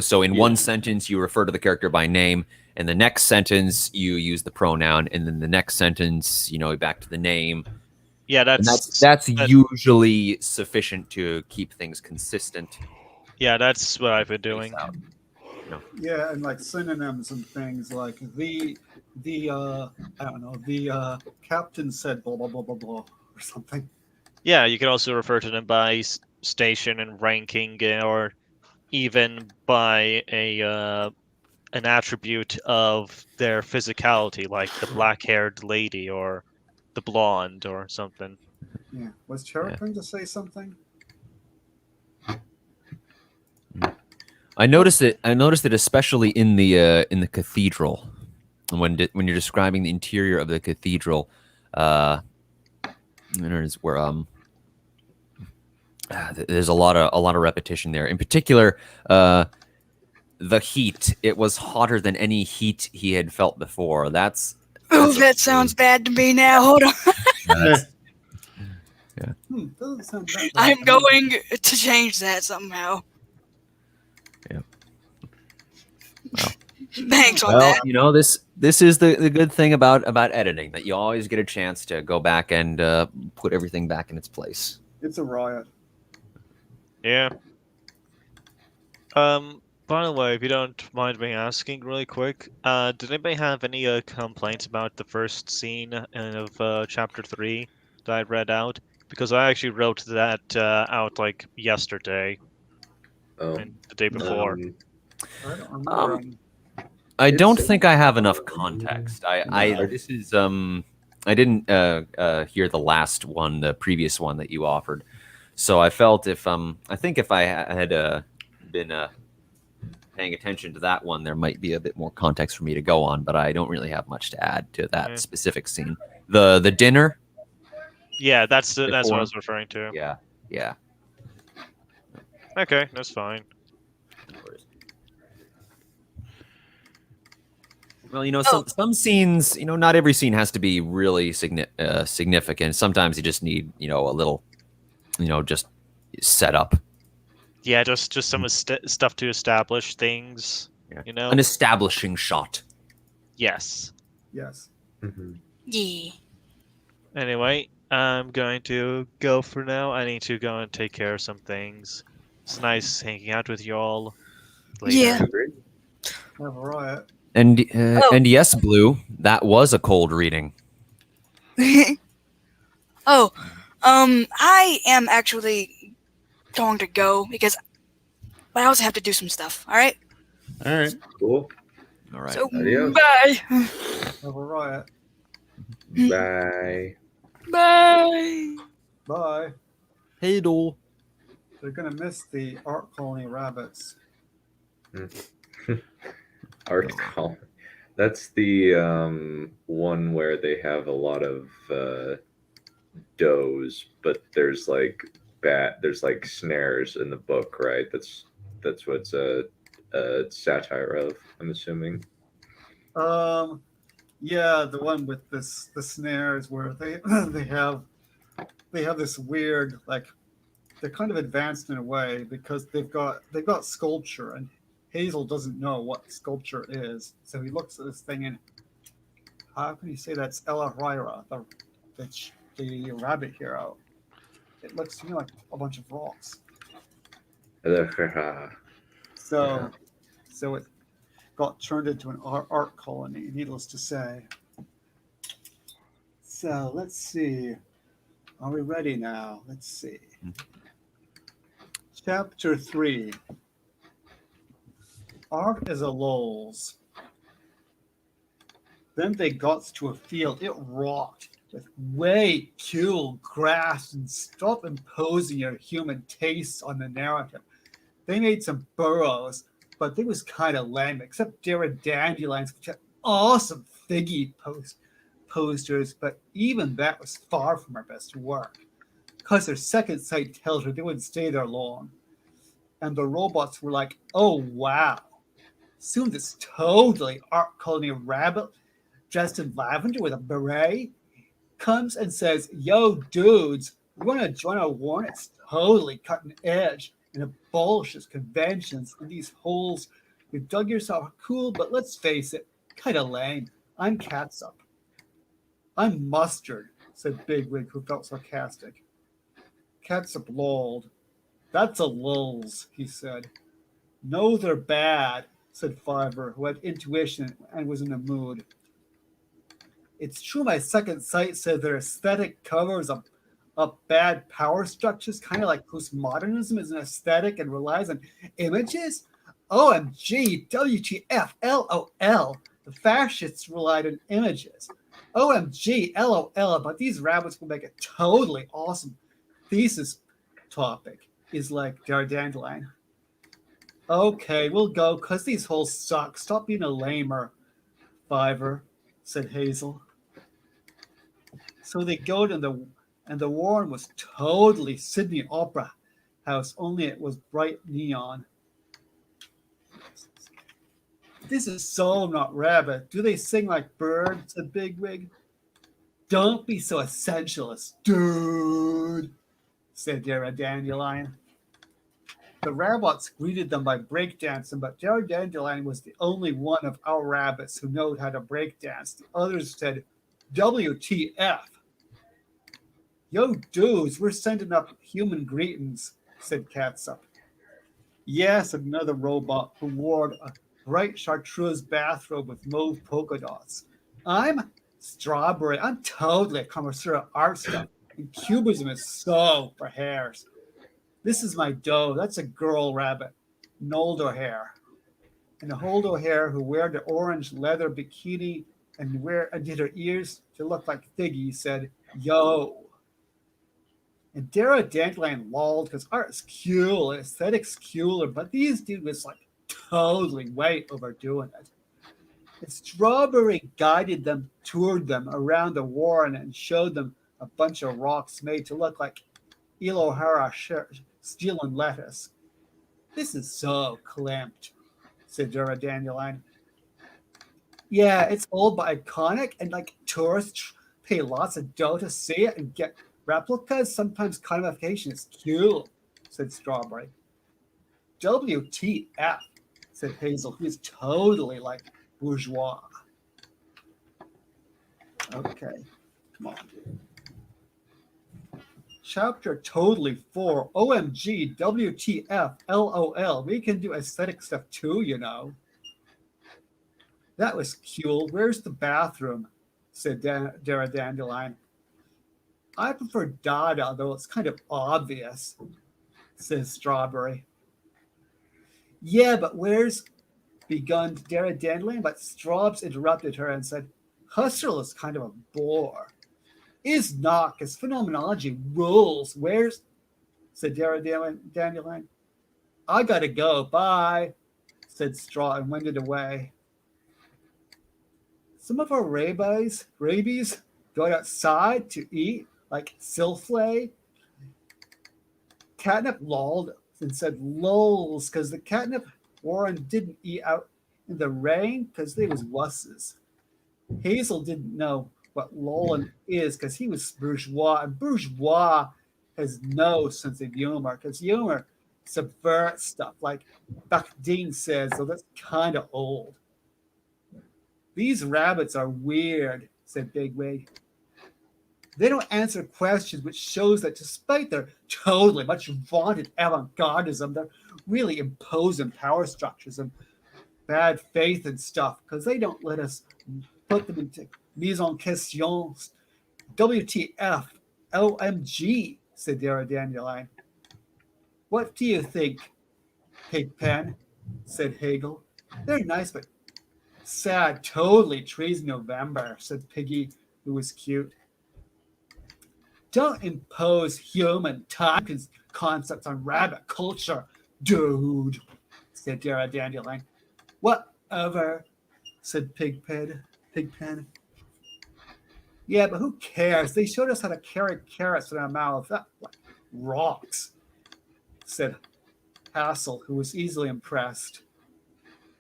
So in one sentence you refer to the character by name, and the next sentence you use the pronoun, and then the next sentence, back to the name. Yeah, that's usually sufficient to keep things consistent. Yeah, that's what I've been doing. Yeah, and like synonyms and things like the I don't know, the captain said blah blah blah blah blah or something. Yeah, you can also refer to them by station and ranking, or even by an attribute of their physicality, like the black-haired lady or the blonde or something. Yeah, was Cherry going to say something? I noticed it especially in the cathedral, when you're describing the interior of the cathedral. There's where there's a lot of repetition there. In particular, the heat. It was hotter than any heat he had felt before. That sounds bad to me now. Hold on. Doesn't sound bad. I'm going to change that somehow. Yeah. Thanks on that. This is the good thing about editing, that you always get a chance to go back and put everything back in its place. It's a riot. Yeah. By the way, if you don't mind me asking really quick, did anybody have any complaints about the first scene of Chapter 3 that I read out? Because I actually wrote that out like yesterday and the day before. I don't remember. I don't think I have enough context. I didn't hear the last one, the previous one that you offered. So I felt if I had been paying attention to that one, there might be a bit more context for me to go on, but I don't really have much to add to that specific scene. The dinner. Yeah, that's what I was referring to. Yeah. Okay, that's fine. Well, some scenes, not every scene has to be really significant. Sometimes you just need, a little, just set up. Yeah, just some stuff to establish things. Yeah. An establishing shot. Yes. Yes. Mm-hmm. Yeah. Anyway, I'm going to go for now. I need to go and take care of some things. It's nice hanging out with you all. Later. Yeah. Have a riot. And yes, Blue, that was a cold reading. I am actually going to go but I also have to do some stuff. All right. All right. Cool. All right. So Adios. bye. Have a riot. Bye. Bye. Bye. Hey, doll. They're gonna miss the art colony rabbits. Art colony. That's the one where they have a lot of does, but there's like snares in the book, right? That's what's a satire of, I'm assuming. Yeah, the one with the snares where they have this weird, like, they're kind of advanced in a way because they've got sculpture, and Hazel doesn't know what sculpture is, so he looks at this thing and how can you say that's Ella Ryra, the rabbit hero? It looks to me like a bunch of rocks. So it got turned into an art colony, needless to say. So let's see. Are we ready now? Let's see. Chapter 3. Art is a lulls. Then they got to a field. It rocked with way cool grass and stop imposing your human tastes on the narrative. They made some burrows, but they was kind of lame, except there were dandelions, which had awesome Figgy posters, but even that was far from her best work, because her second sight tells her they wouldn't stay there long. And the robots were like, oh wow. Soon this totally art colony rabbit dressed in lavender with a beret comes and says, yo dudes, we want to join a war that's totally cutting edge and abolishes conventions in these holes. You've dug yourself cool, but let's face it, kind of lame. I'm Catsup. I'm Mustard, said Bigwig, who felt sarcastic. Catsup lolled. That's a lulz, he said. No, they're bad, said Fiver, who had intuition and was in a mood. It's true my second sight said their aesthetic covers up bad power structures, kind of like postmodernism is an aesthetic and relies on images. OMG, WTF, LOL. The fascists relied on images. OMG, LOL, but these rabbits will make a totally awesome thesis topic, is like Dandelion. Okay, we'll go, because these holes suck. Stop being a lamer, Fiver, said Hazel. So they go to the Warren was totally Sydney Opera House, only it was bright neon. This is so not rabbit. Do they sing like birds? Said Bigwig. Don't be so essentialist, dude, said Dandelion. The rabbits greeted them by breakdancing, but Dandelion was the only one of our rabbits who knew how to breakdance. The others said, WTF. Yo, dudes, we're sending up human greetings, said Catsup. Yes, another robot who wore a bright chartreuse bathrobe with mauve polka dots. I'm Strawberry. I'm totally a connoisseur of art stuff, and cubism is so for hairs. This is my doe. That's a girl rabbit, Noldo hair. And the Holdo hair who wear the orange leather bikini and did her ears to look like Figgy said, yo. And Dara Dandelion lolled because art is cool, aesthetics cooler, but these dudes was like totally way overdoing it. And Strawberry guided them, toured them around the warren and showed them a bunch of rocks made to look like Elohara stealing lettuce. This is so clamped, said Dara Dandelion. Yeah, it's old but iconic, and like tourists pay lots of dough to see it and get replicas. Sometimes commodification is cool, said Strawberry. WTF, said Hazel, who is totally like bourgeois. Okay, come on. Chapter totally 4. OMG, WTF, LOL. We can do aesthetic stuff too, you know. That was cool. Where's the bathroom? Said Dara Dandelion. I prefer Dada, though it's kind of obvious, says Strawberry. Yeah, but where's begun Dara Dandelion? But Straubs interrupted her and said, Husserl is kind of a bore. Is not, because phenomenology rules. Where's, said Dara Dandelion. I gotta go, bye, said Straw and wended away. Some of our rabies go outside to eat, like Silflay. Catnip lolled and said lulz, because the catnip warren didn't eat out in the rain because they was wusses. Hazel didn't know what lolling is because he was bourgeois, and bourgeois has no sense of humor because humor subverts stuff, like Bakhtin says, so that's kind of old. These rabbits are weird, said Bigwig. They don't answer questions, which shows that despite their totally much vaunted avant-gardism, they're really imposing power structures and bad faith and stuff, because they don't let us put them into mise en question. WTF, OMG, said Dara Dandelion. What do you think, Pigpen? Said Hegel. They're nice, but sad, totally trees November, said Piggy, who was cute. Don't impose human time concepts on rabbit culture, dude, said Dara Dandelion. Whatever, said Pigpen. Pigpen. Yeah, but who cares? They showed us how to carry carrots in our mouths. That rocks, said Hassel, who was easily impressed.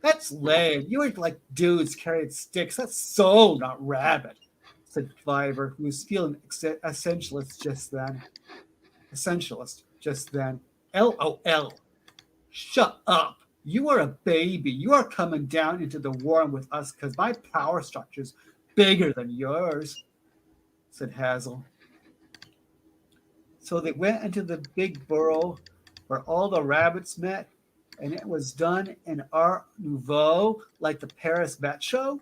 That's lame. You ain't like dudes carrying sticks. That's so not rabbit, said Fiver, who was feeling essentialist just then. LOL. Shut up. You are a baby. You are coming down into the war with us because my power structure's bigger than yours, said Hazel. So they went into the big burrow where all the rabbits met, and it was done in Art Nouveau, like the Paris Met Show,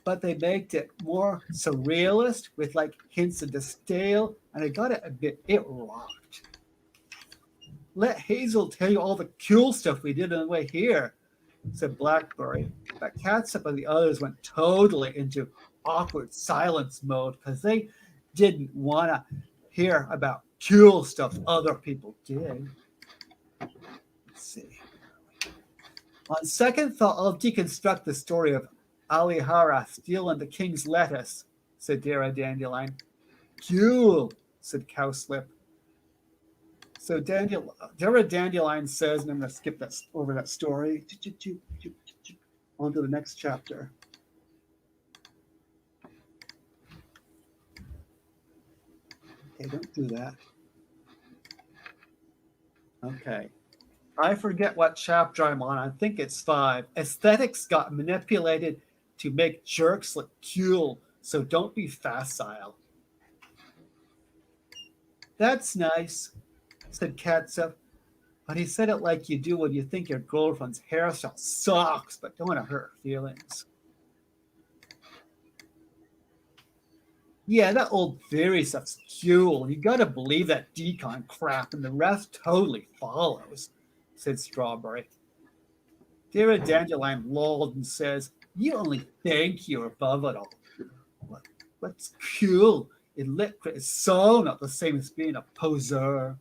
but they made it more surrealist with like hints of the stale, and it rocked. Let Hazel tell you all the cool stuff we did on the way here, said Blackberry. But Catsup and the others went totally into awkward silence mode because they didn't want to hear about cool stuff other people did. Let's see. On second thought, I'll deconstruct the story of Alihara stealing the king's lettuce, said Dara Dandelion. Cool, said Cowslip. So Dara Dandelion says, and I'm going to skip over that story, on to the next chapter. Okay, don't do that. Okay. I forget what chapter I'm on. I think it's 5. Aesthetics got manipulated to make jerks look cool, so don't be facile. That's nice, said Catsup, but he said it like you do when you think your girlfriend's hairstyle sucks, but don't want to hurt her feelings. Yeah, that old theory stuff's cool. You gotta believe that decon crap, and the rest totally follows, said Strawberry. Dara Dandelion lolled and says, you only think you're above it all. What's cool in lit is so not the same as being a poser.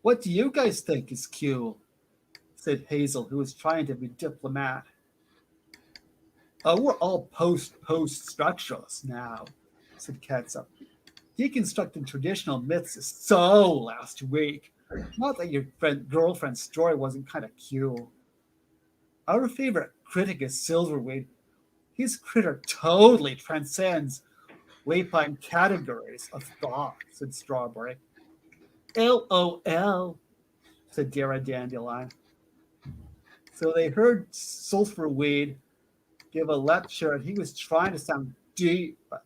What do you guys think is cool? Said Hazel, who was trying to be diplomat. Oh, we're all post-structuralists now, said Catsup. Deconstructing traditional myths is so last week. Not that your girlfriend's story wasn't kind of cool. Our favorite critic is Silverweed. His critter totally transcends wayfind categories of thought, said Strawberry. LOL, said Dara Dandelion. So they heard Sulphurweed give a lecture, and he was trying to sound deep, but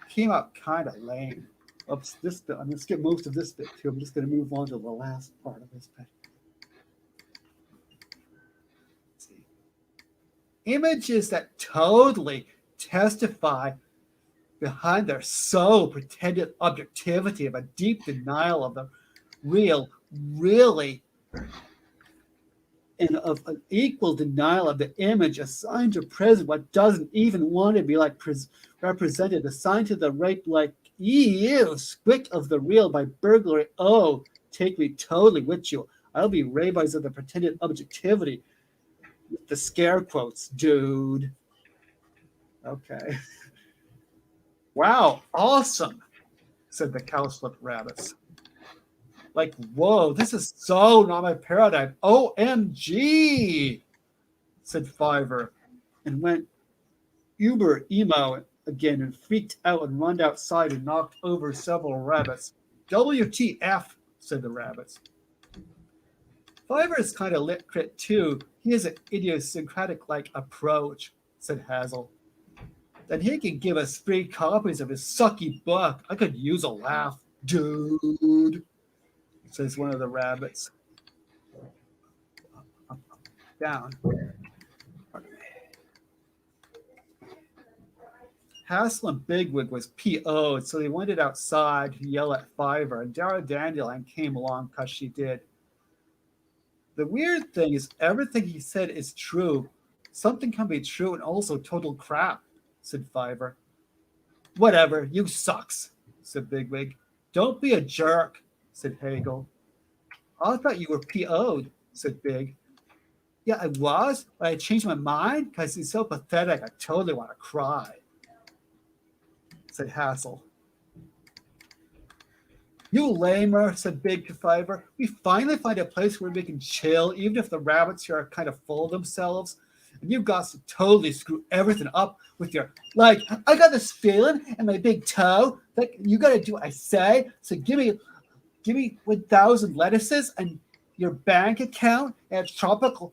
came out kind of lame. Oops, this bit, I'm going to skip most of this bit too. I'm just going to move on to the last part of this bit. Let's see. Images that totally testify behind their so pretended objectivity of a deep denial of the real, really, and of an equal denial of the image assigned to present what doesn't even want to be like represented, assigned to the right like squick of the real by burglary. Oh, take me totally with you. I'll be rabbis of the pretended objectivity with the scare quotes, dude. Okay. Wow, awesome, said the cowslip rabbits. Like, whoa, this is so not my paradigm. OMG, said Fiver, and went uber emo again and freaked out and run outside and knocked over several rabbits. WTF, said the rabbits. Fiver is kind of lit crit too. He has an idiosyncratic-like approach, said Hazel. Then he can give us free copies of his sucky book. I could use a laugh, dude, says one of the rabbits. Down. Hassel and Bigwig was PO'd, so they went outside to yell at Fiver, and Dara Dandelion came along because she did. The weird thing is everything he said is true. Something can be true and also total crap, said Fiver. Whatever, you sucks, said Bigwig. Don't be a jerk, said Hagel. I thought you were PO'd, said Big. Yeah, I was, but I changed my mind because he's so pathetic. I totally want to cry, said Hassel. You lamer, said Big Fiver. We finally find a place where we can chill, even if the rabbits here are kind of full of themselves. And you got to totally screw everything up with your, like, I got this feeling in my big toe that you got to do what I say. So give me 1,000 lettuces and your bank account at Tropical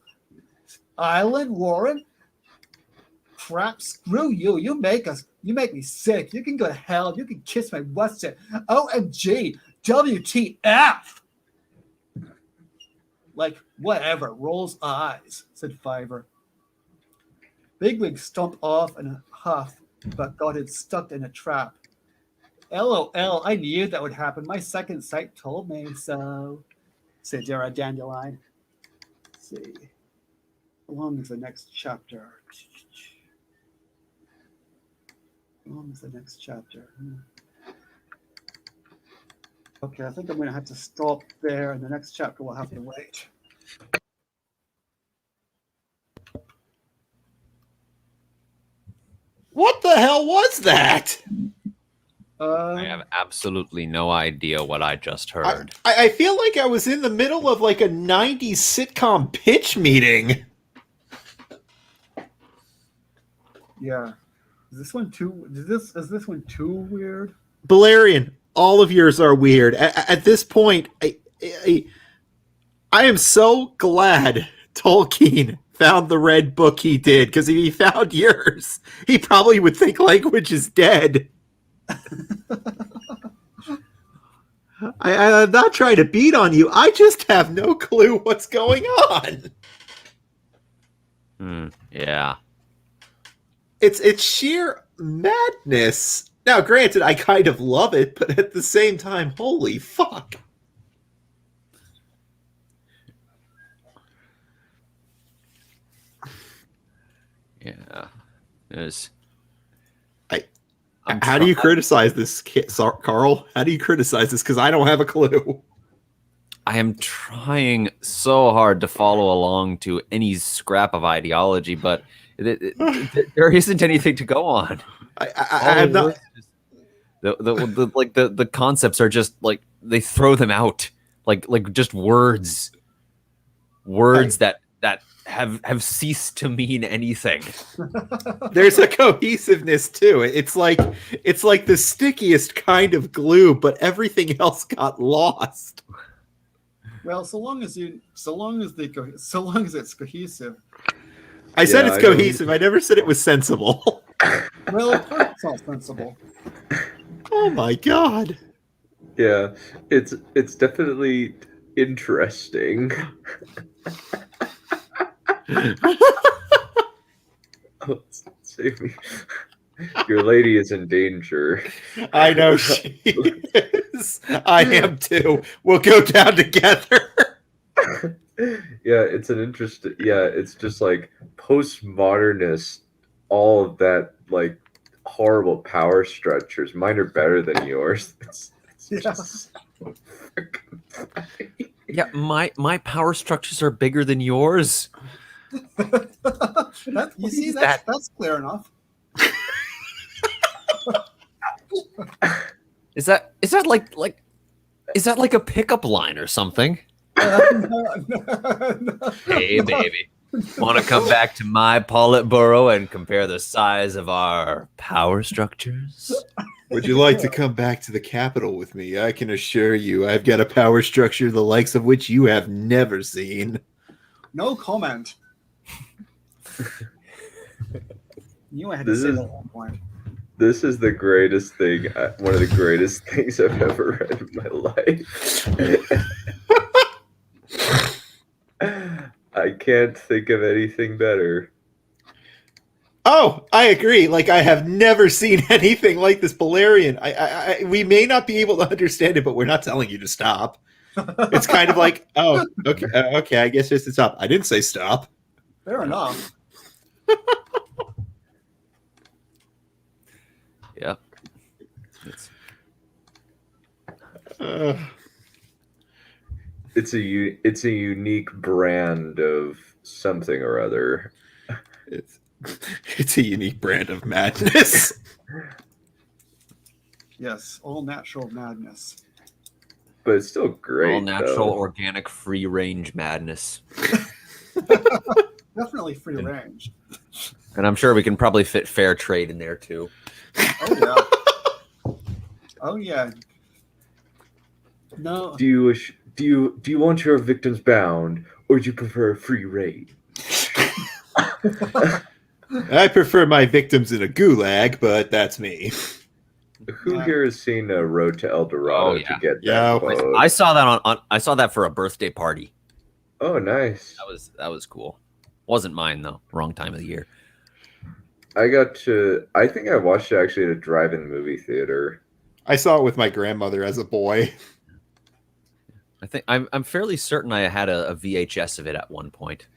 Island, Warren. Crap, screw you. You make me sick. You can go to hell. You can kiss my what's it. OMG. WTF. Like, whatever. Rolls eyes, said Fiver. Bigwig stomped off in a huff, but got it stuck in a trap. LOL, I knew that would happen. My second sight told me so, said Dara Dandelion. Let's see. How long is the next chapter? How long is the next chapter? Okay, I think I'm going to have to stop there, and the next chapter will have to wait. What the hell was that? I have absolutely no idea what I just heard. I feel like I was in the middle of like a 90s sitcom pitch meeting. Yeah. Is this one too? Is this one too weird? Balerion, all of yours are weird. At this point, I am so glad Tolkien found the red book he did, because if he found yours, he probably would think language is dead. I'm not trying to beat on you. I just have no clue what's going on. Yeah. It's sheer madness. Now, granted, I kind of love it, but at the same time, holy fuck. Yeah. There's... How do you criticize this, Carl? How do you criticize this? Because I don't have a clue. I am trying so hard to follow along to any scrap of ideology, but there isn't anything to go on. I'm not. The concepts are just like they throw them out like just words that have ceased to mean anything. There's a cohesiveness too. It's like the stickiest kind of glue, but everything else got lost. Well, so long as it's cohesive. I said it's cohesive. I never said it was sensible. Well, of course it's all sensible. Oh my god. Yeah, it's definitely interesting. Oh, save me. Your lady is in danger. I know she is. I am too. We'll go down together. Yeah, it's an interesting. Yeah, it's just like postmodernist. All of that, like horrible power structures. Mine are better than yours. It's just so freaking funny. Yeah, my power structures are bigger than yours. That's clear enough. Is that like a pickup line or something? No. Hey, baby. Want to come back to my Politburo and compare the size of our power structures? Would you like to come back to the capital with me? I can assure you I've got a power structure the likes of which you have never seen. No comment. You had to say that at one point. This is the greatest thing, one of the greatest things I've ever read in my life. I can't think of anything better. Oh, I agree. Like, I have never seen anything like this Balerion. We may not be able to understand it, but we're not telling you to stop. It's kind of like, oh, okay, I guess just to stop. I didn't say stop. Fair enough. Yeah. it's a unique brand of something or other. It's a unique brand of madness. Yes, all natural madness. But it's still great. All natural, though. organic, free range madness. Definitely free range. And I'm sure we can probably fit fair trade in there too. Oh yeah. Oh yeah. No. Do you want your victims bound, or do you prefer free reign? I prefer my victims in a gulag, but that's me. Who here has seen a Road to El Dorado Oh, yeah. to get Yeah. that vote? I saw that I saw that for a birthday party. Oh, nice. That was cool. Wasn't mine though. Wrong time of the year. I think I watched it actually at a drive-in movie theater. I saw it with my grandmother as a boy. I think I'm fairly certain I had a VHS of it at one point.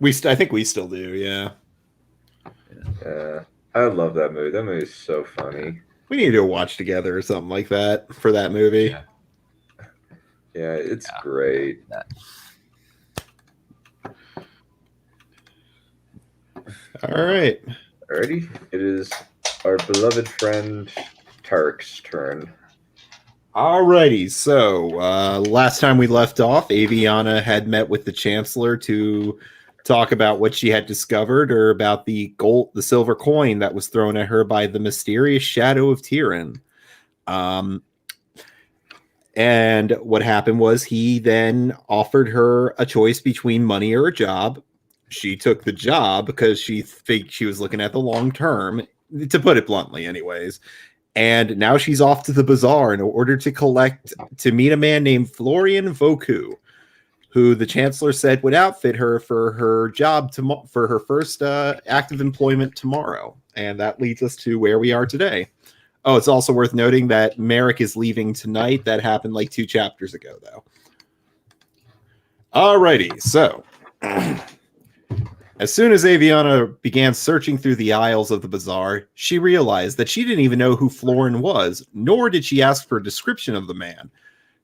I think we still do, yeah. Yeah, I love that movie. That movie is so funny. We need to do a watch together or something like that for that movie. Yeah. Yeah, it's Yeah. great. All right. Alrighty, it is our beloved friend Tark's turn. Alrighty, so last time we left off, Aviana had met with the Chancellor to talk about what she had discovered, or about the silver coin that was thrown at her by the mysterious Shadow of Tyrion. And what happened was he then offered her a choice between money or a job. She took the job because she was looking at the long term, to put it bluntly, anyways. And now she's off to the bazaar in order to meet a man named Florian Voku, who the Chancellor said would outfit her for her job for her first active employment tomorrow. And that leads us to where we are today. Oh, it's also worth noting that Merrick is leaving tonight. That happened like 2 chapters ago, though. Alrighty, so as soon as Aviana began searching through the aisles of the bazaar, she realized that she didn't even know who Florin was, nor did she ask for a description of the man.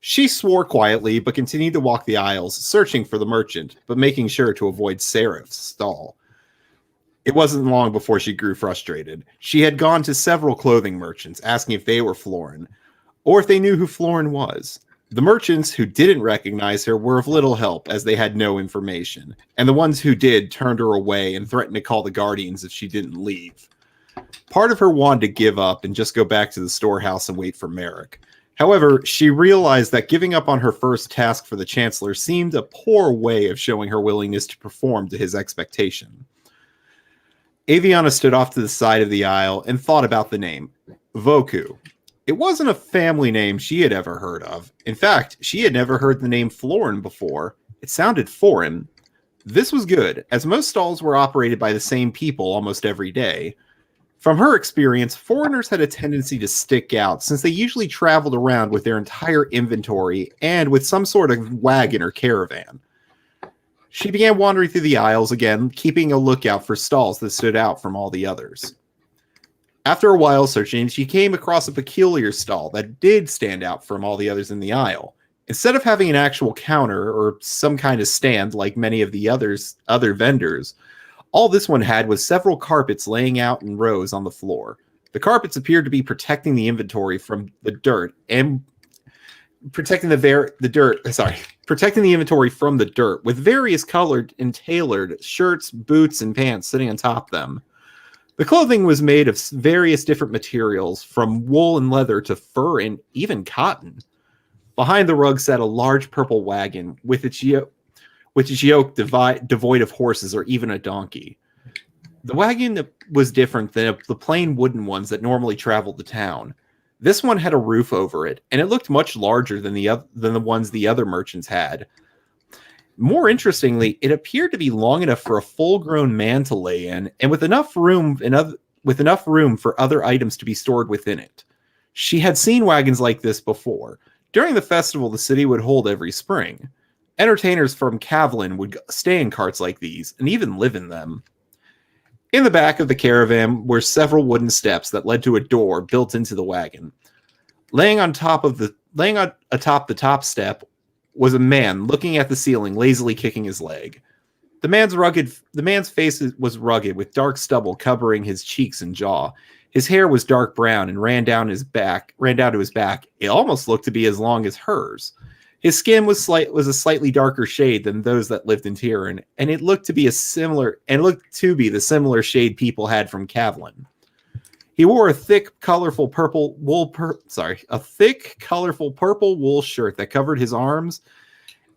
She swore quietly, but continued to walk the aisles, searching for the merchant, but making sure to avoid Seraph's stall. It wasn't long before she grew frustrated. She had gone to several clothing merchants, asking if they were Florin, or if they knew who Florin was. The merchants who didn't recognize her were of little help, as they had no information, and the ones who did turned her away and threatened to call the Guardians if she didn't leave. Part of her wanted to give up and just go back to the storehouse and wait for Merrick. However, she realized that giving up on her first task for the Chancellor seemed a poor way of showing her willingness to perform to his expectation. Aviana stood off to the side of the aisle and thought about the name, Voku. It wasn't a family name she had ever heard of. In fact, she had never heard the name Florin before. It sounded foreign. This was good, as most stalls were operated by the same people almost every day. From her experience, foreigners had a tendency to stick out, since they usually traveled around with their entire inventory and with some sort of wagon or caravan. She began wandering through the aisles again, keeping a lookout for stalls that stood out from all the others. After a while searching, she came across a peculiar stall that did stand out from all the others in the aisle. Instead of having an actual counter or some kind of stand like many of the other vendors, all this one had was several carpets laying out in rows on the floor. The carpets appeared to be protecting the inventory from the dirt and protecting the inventory from the dirt, with various colored and tailored shirts, boots, and pants sitting on top of them. The clothing was made of various different materials, from wool and leather to fur and even cotton. Behind the rug sat a large purple wagon with its yoke devoid of horses or even a donkey. The wagon was different than the plain wooden ones that normally traveled to town. This one had a roof over it, and it looked much larger than the ones the other merchants had. More interestingly, it appeared to be long enough for a full-grown man to lay in, and with enough room for other items to be stored within it. She had seen wagons like this before. During the festival the city would hold every spring. Entertainers from Kavlin would stay in carts like these, and even live in them. In the back of the caravan were several wooden steps that led to a door built into the wagon. Laying atop the top step was a man looking at the ceiling, lazily kicking his leg. The man's face was rugged, with dark stubble covering his cheeks and jaw. His hair was dark brown and ran down to his back. It almost looked to be as long as hers. His skin was a slightly darker shade than those that lived in Tyrion, and it looked to be the similar shade people had from Kavlan. He wore a thick, colorful purple wool shirt that covered his arms,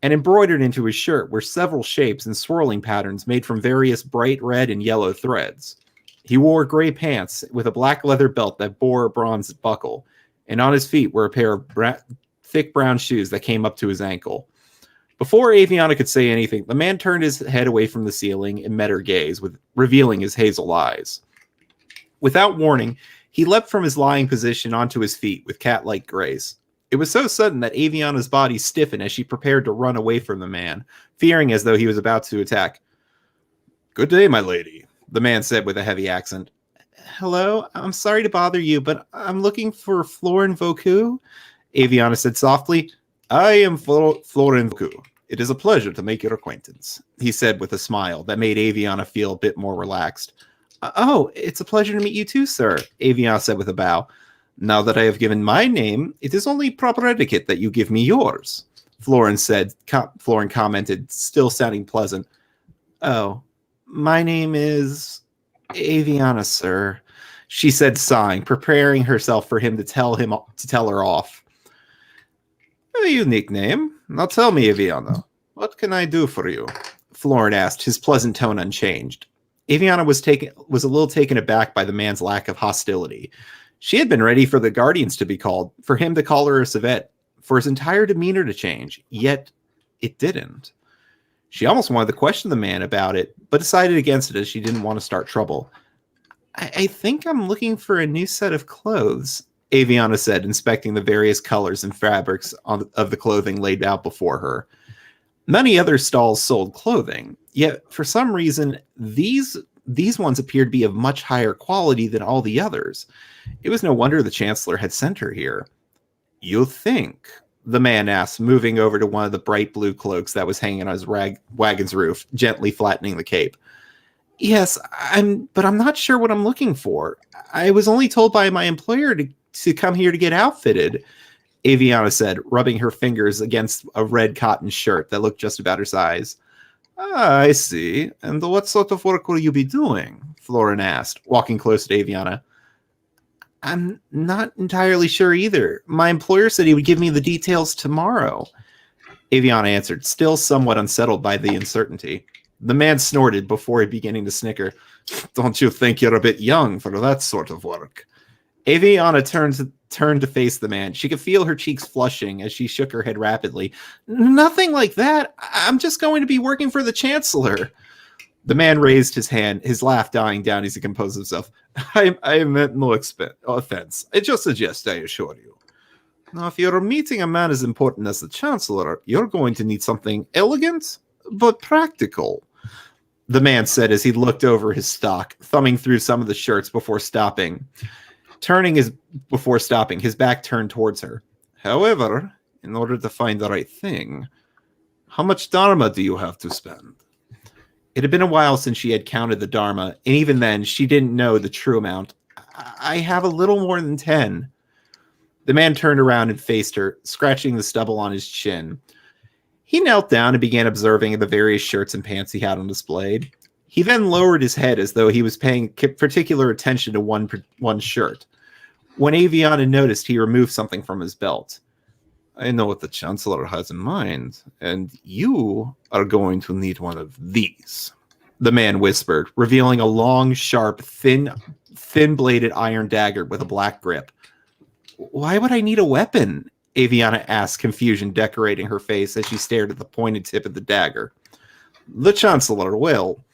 and embroidered into his shirt were several shapes and swirling patterns made from various bright red and yellow threads. He wore gray pants with a black leather belt that bore a bronze buckle, and on his feet were a pair of thick brown shoes that came up to his ankle. Before Aviana could say anything, the man turned his head away from the ceiling and met her gaze, revealing his hazel eyes. Without warning, he leapt from his lying position onto his feet with cat-like grace. It was so sudden that Aviana's body stiffened as she prepared to run away from the man, fearing as though he was about to attack. "Good day, my lady," the man said with a heavy accent. "Hello, I'm sorry to bother you, but I'm looking for Florin Voku," Aviana said softly. "I am Florin Voku. It is a pleasure to make your acquaintance," he said with a smile that made Aviana feel a bit more relaxed. "Oh, it's a pleasure to meet you too, sir," Aviana said with a bow. "Now that I have given my name, it is only proper etiquette that you give me yours," Florin commented, still sounding pleasant. "Oh, my name is Aviana, sir," she said, sighing, preparing herself for him to tell her off. "A unique name. Now tell me, Aviana, what can I do for you?" Florin asked, his pleasant tone unchanged. Aviana was a little taken aback by the man's lack of hostility. She had been ready for the Guardians to be called, for him to call her a civet, for his entire demeanor to change, yet it didn't. She almost wanted to question the man about it, but decided against it as she didn't want to start trouble. I think I'm looking for a new set of clothes," Aviana said, inspecting the various colors and fabrics of the clothing laid out before her. Many other stalls sold clothing, yet for some reason, these ones appeared to be of much higher quality than all the others. It was no wonder the Chancellor had sent her here. "You think?" the man asked, moving over to one of the bright blue cloaks that was hanging on his wagon's roof, gently flattening the cape. "Yes, but I'm not sure what I'm looking for. I was only told by my employer to come here to get outfitted," Aviana said, rubbing her fingers against a red cotton shirt that looked just about her size. "Ah, I see. And what sort of work will you be doing?" Florin asked, walking close to Aviana. "I'm not entirely sure either. My employer said he would give me the details tomorrow," Aviana answered, still somewhat unsettled by the uncertainty. The man snorted before beginning to snicker. "Don't you think you're a bit young for that sort of work?" Aviana turned to face the man. She could feel her cheeks flushing as she shook her head rapidly. "Nothing like that. I'm just going to be working for the Chancellor." The man raised his hand, his laugh dying down as he composed himself. I meant no offense. It's just a jest, I assure you. Now, if you're meeting a man as important as the Chancellor, you're going to need something elegant, but practical," the man said as he looked over his stock, thumbing through some of the shirts before stopping. His back turned towards her. "However, in order to find the right thing, how much dharma do you have to spend?" It had been a while since she had counted the dharma, and even then, she didn't know the true amount. "I have a little more than 10. The man turned around and faced her, scratching the stubble on his chin. He knelt down and began observing the various shirts and pants he had on display. He then lowered his head as though he was paying particular attention to one shirt. When Aviana noticed, he removed something from his belt. "I know what the Chancellor has in mind, and you are going to need one of these," the man whispered, revealing a long, sharp, thin-bladed iron dagger with a black grip. "Why would I need a weapon?" Aviana asked, confusion decorating her face as she stared at the pointed tip of the dagger. "The Chancellor will.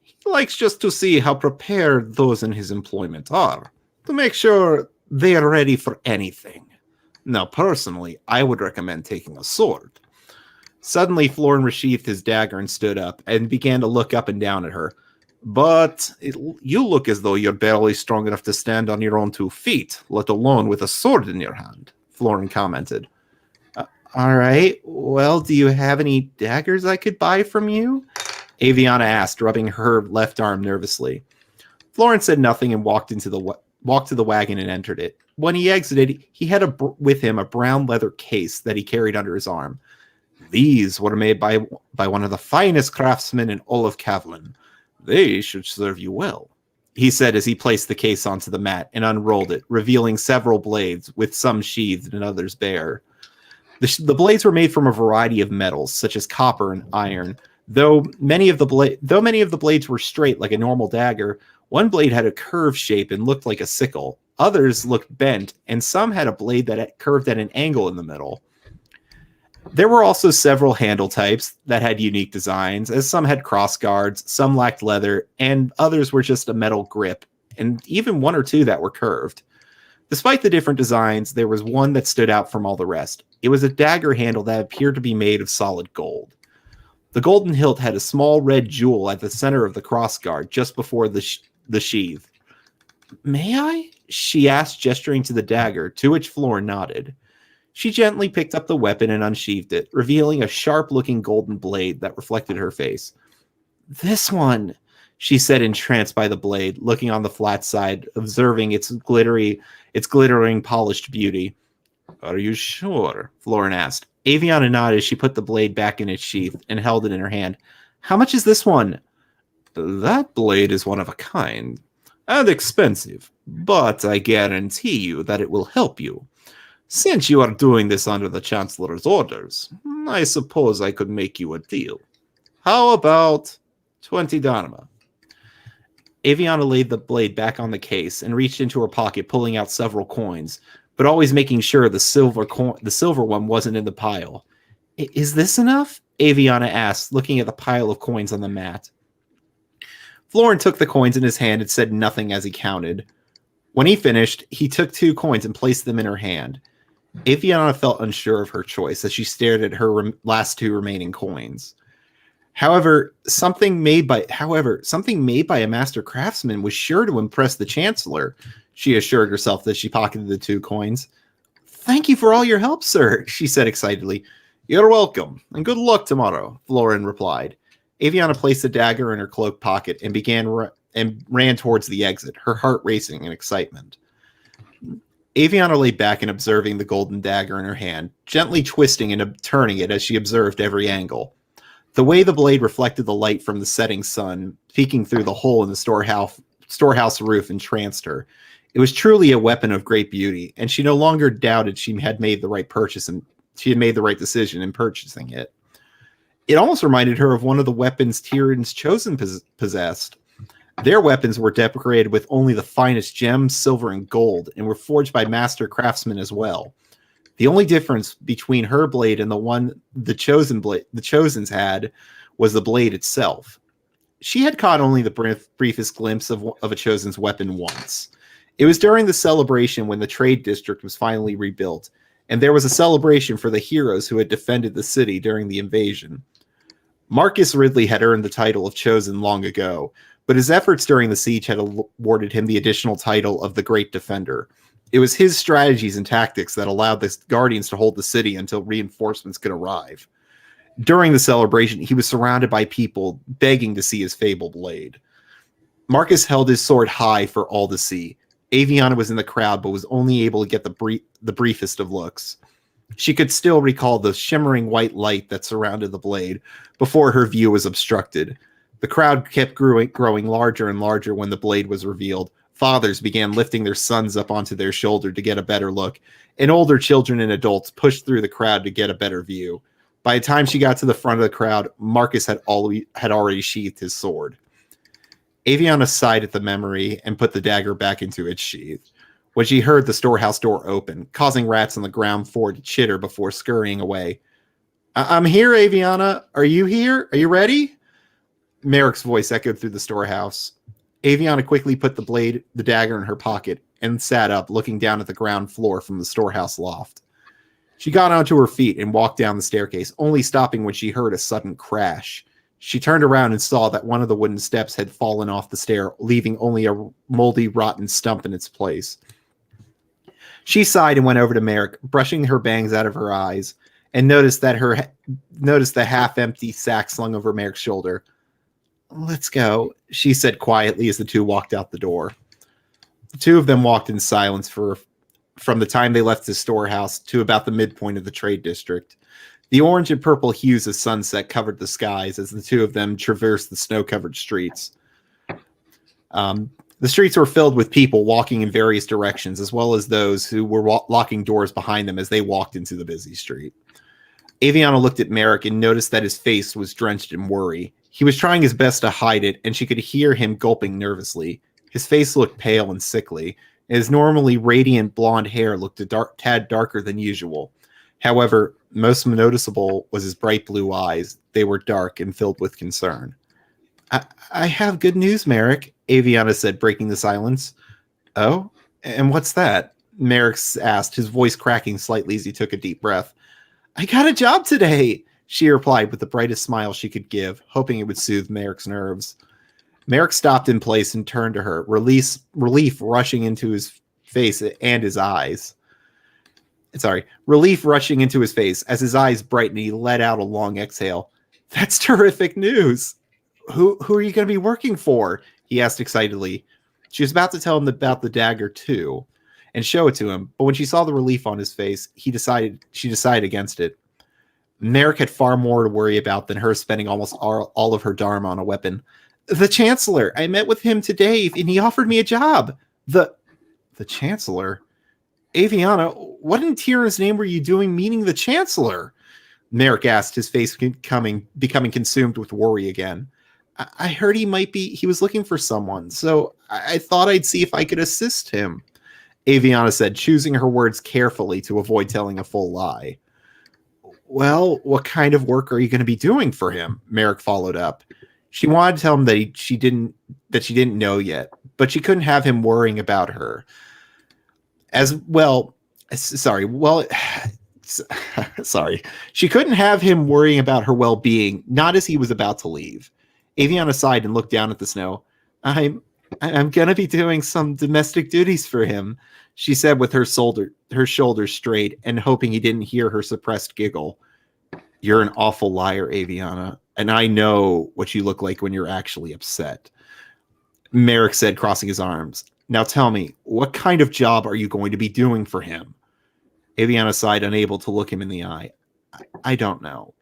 He likes just to see how prepared those in his employment are, to make sure they are ready for anything. Now, personally, I would recommend taking a sword." Suddenly, Florin sheathed his dagger and stood up, and began to look up and down at her. "But you look as though you're barely strong enough to stand on your own 2 feet, let alone with a sword in your hand," Florin commented. All right. Well, do you have any daggers I could buy from you? Aviana asked, rubbing her left arm nervously. Florence said nothing and walked to the wagon and entered it. When he exited, he had with him a brown leather case that he carried under his arm. These were made by one of the finest craftsmen in all of Kavlan. They should serve you well, he said as he placed the case onto the mat and unrolled it, revealing several blades, with some sheathed and others bare. The blades were made from a variety of metals, such as copper and iron. Though many of the blades were straight like a normal dagger, one blade had a curved shape and looked like a sickle. Others looked bent, and some had a blade that curved at an angle in the middle. There were also several handle types that had unique designs, as some had cross guards, some lacked leather, and others were just a metal grip, and even one or two that were curved. Despite the different designs, there was one that stood out from all the rest. It was a dagger handle that appeared to be made of solid gold. The golden hilt had a small red jewel at the center of the crossguard, just before the sheath. May I? She asked, gesturing to the dagger, to which Flor nodded. She gently picked up the weapon and unsheathed it, revealing a sharp-looking golden blade that reflected her face. This one, she said, entranced by the blade, looking on the flat side, observing its glittering, polished beauty. Are you sure? Florin asked. Aviana nodded as she put the blade back in its sheath and held it in her hand. How much is this one? That blade is one of a kind, and expensive, but I guarantee you that it will help you. Since you are doing this under the Chancellor's orders, I suppose I could make you a deal. How about 20 dharma? Aviana laid the blade back on the case and reached into her pocket, pulling out several coins, but always making sure the silver one wasn't in the pile. Is this enough? Aviana asked, looking at the pile of coins on the mat. Florin took the coins in his hand and said nothing as he counted. When he finished, he took 2 coins and placed them in her hand. Aviana felt unsure of her choice as she stared at her last 2 remaining coins. However, something made by a master craftsman was sure to impress the Chancellor, she assured herself as she pocketed the 2 coins. Thank you for all your help, sir, she said excitedly. You're welcome, and good luck tomorrow, Florin replied. Aviana placed the dagger in her cloak pocket and ran towards the exit, her heart racing in excitement. Aviana lay back and observing the golden dagger in her hand, gently twisting and turning it as she observed every angle. The way the blade reflected the light from the setting sun, peeking through the hole in the storehouse roof, entranced her. It was truly a weapon of great beauty, and she no longer doubted she had made the right purchase and she had made the right decision in purchasing it. It almost reminded her of one of the weapons Tyrion's Chosen possessed. Their weapons were decorated with only the finest gems, silver, and gold, and were forged by master craftsmen as well. The only difference between her blade and the one the Chosen's had was the blade itself. She had caught only the briefest glimpse of a Chosen's weapon once. It was during the celebration when the trade district was finally rebuilt, and there was a celebration for the heroes who had defended the city during the invasion. Marcus Ridley had earned the title of Chosen long ago, but his efforts during the siege had awarded him the additional title of the Great Defender. It was his strategies and tactics that allowed the Guardians to hold the city until reinforcements could arrive. During the celebration, he was surrounded by people begging to see his fabled blade. Marcus held his sword high for all to see. Aviana was in the crowd, but was only able to get the briefest of looks. She could still recall the shimmering white light that surrounded the blade before her view was obstructed. The crowd kept growing larger and larger when the blade was revealed. Fathers began lifting their sons up onto their shoulder to get a better look, and older children and adults pushed through the crowd to get a better view. By the time she got to the front of the crowd, Marcus had already sheathed his sword. Aviana sighed at the memory and put the dagger back into its sheath. When she heard the storehouse door open, causing rats on the ground floor to chitter before scurrying away. I'm here, Aviana. Are you here? Are you ready? Merrick's voice echoed through the storehouse. Aviana quickly put the dagger in her pocket and sat up, looking down at the ground floor from the storehouse loft. She got onto her feet and walked down the staircase, only stopping when she heard a sudden crash. She turned around and saw that one of the wooden steps had fallen off the stair, leaving only a moldy, rotten stump in its place. She sighed and went over to Merrick, brushing her bangs out of her eyes. and noticed the half-empty sack slung over Merrick's shoulder. "Let's go," she said quietly as the two walked out the door. The two of them walked in silence from the time they left the storehouse to about the midpoint of the trade district. The orange and purple hues of sunset covered the skies as the two of them traversed the snow-covered streets. The streets were filled with people walking in various directions, as well as those who were locking doors behind them as they walked into the busy street. Aviana looked at Merrick and noticed that his face was drenched in worry. He was trying his best to hide it, and she could hear him gulping nervously. His face looked pale and sickly. His normally radiant blonde hair looked a tad darker than usual. However, most noticeable was his bright blue eyes. They were dark and filled with concern. I have good news, Merrick," Aviana said, breaking the silence. "Oh? And what's that?" Merrick asked, his voice cracking slightly as he took a deep breath. "I got a job today," she replied with the brightest smile she could give, hoping it would soothe Merrick's nerves. Merrick stopped in place and turned to her, relief rushing into his face and his eyes. Relief rushing into his face as his eyes brightened and he let out a long exhale. "That's terrific news. Who are you going to be working for?" he asked excitedly. She was about to tell him about the dagger too and show it to him, but when she saw the relief on his face, she decided against it. Merrick had far more to worry about than her spending almost all of her dharma on a weapon. "The Chancellor. I met with him today and he offered me a job." The Chancellor? "Aviana, what in Tyrion's name were you doing meeting the Chancellor?" Merrick asked, his face becoming consumed with worry again. I heard he was looking for someone, so I thought I'd see if I could assist him," Aviana said, choosing her words carefully to avoid telling a full lie. "Well, what kind of work are you going to be doing for him?" Merrick followed up. She wanted to tell him that she didn't know yet, but she couldn't have him worrying about her. She couldn't have him worrying about her well-being, not as he was about to leave. Aviana sighed and looked down at the snow. I'm going to be doing some domestic duties for him," she said with her shoulders straight and hoping he didn't hear her suppressed giggle. "You're an awful liar, Aviana, and I know what you look like when you're actually upset," Merrick said, crossing his arms. "Now tell me, what kind of job are you going to be doing for him?" Aviana sighed, unable to look him in the eye. I don't know.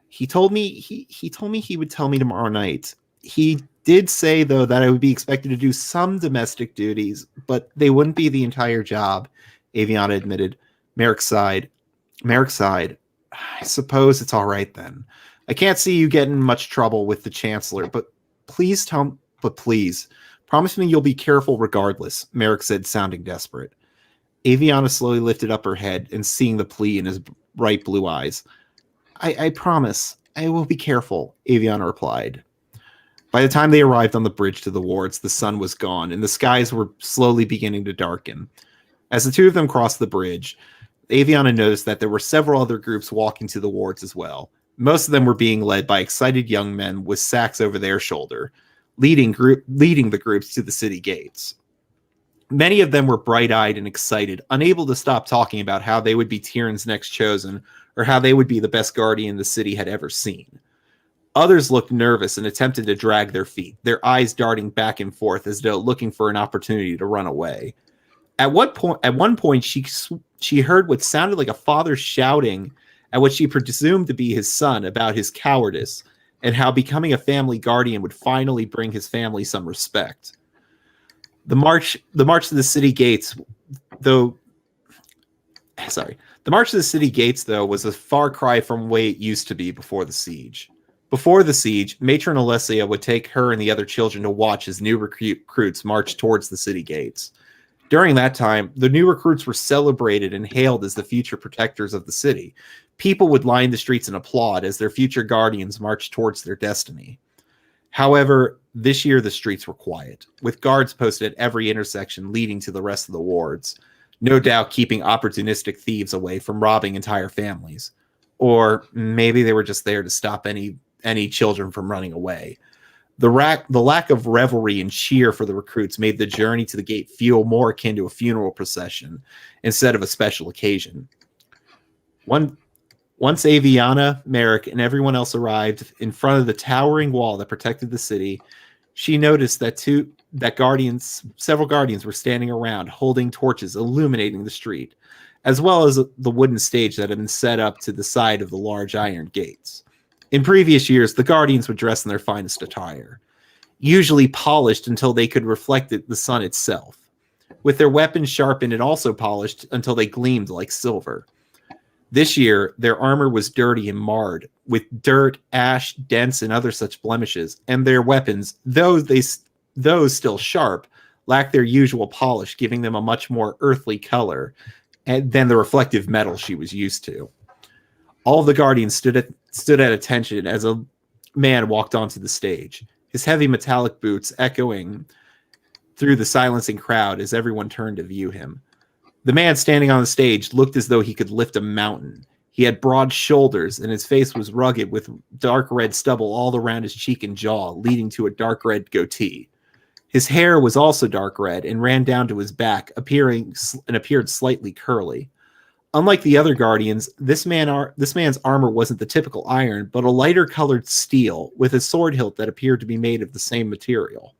He told me he would tell me tomorrow night. He did say, though, that I would be expected to do some domestic duties, but they wouldn't be the entire job," Aviana admitted. Merrick sighed. "I suppose it's all right then. I can't see you getting in much trouble with the Chancellor, but please promise me you'll be careful regardless," Merrick said, sounding desperate. Aviana slowly lifted up her head and seeing the plea in his bright blue eyes. I promise. I will be careful," Aviana replied. By the time they arrived on the bridge to the wards, the sun was gone, and the skies were slowly beginning to darken. As the two of them crossed the bridge, Aviana noticed that there were several other groups walking to the wards as well. Most of them were being led by excited young men with sacks over their shoulder, leading the groups to the city gates. Many of them were bright-eyed and excited, unable to stop talking about how they would be Tyrion's next chosen, or how they would be the best guardian the city had ever seen. Others looked nervous and attempted to drag their feet, their eyes darting back and forth as though looking for an opportunity to run away. At one point, she heard what sounded like a father shouting at what she presumed to be his son about his cowardice and how becoming a family guardian would finally bring his family some respect. The march to the city gates, though, was a far cry from the way it used to be before the siege. Before the siege, Matron Alessia would take her and the other children to watch as new recruits marched towards the city gates. During that time, the new recruits were celebrated and hailed as the future protectors of the city. People would line the streets and applaud as their future guardians marched towards their destiny. However, this year the streets were quiet, with guards posted at every intersection leading to the rest of the wards, no doubt keeping opportunistic thieves away from robbing entire families. Or maybe they were just there to stop any children from running away. The lack of revelry and cheer for the recruits made the journey to the gate feel more akin to a funeral procession instead of a special occasion. One Once Aviana, Merrick, and everyone else arrived in front of the towering wall that protected the city, she noticed that several guardians were standing around holding torches illuminating the street, as well as the wooden stage that had been set up to the side of the large iron gates. In previous years, the guardians would dress in their finest attire, usually polished until they could reflect the sun itself, with their weapons sharpened and also polished until they gleamed like silver. This year, their armor was dirty and marred, with dirt, ash, dents, and other such blemishes, and their weapons, though still sharp, lacked their usual polish, giving them a much more earthly color than the reflective metal she was used to. All of the guardians stood at attention as a man walked onto the stage, his heavy metallic boots echoing through the silencing crowd as everyone turned to view him. The man standing on the stage looked as though he could lift a mountain. He had broad shoulders, and his face was rugged with dark red stubble all around his cheek and jaw, leading to a dark red goatee. His hair was also dark red and ran down to his back, appeared slightly curly. Unlike the other guardians, this man's armor wasn't the typical iron, but a lighter colored steel with a sword hilt that appeared to be made of the same material.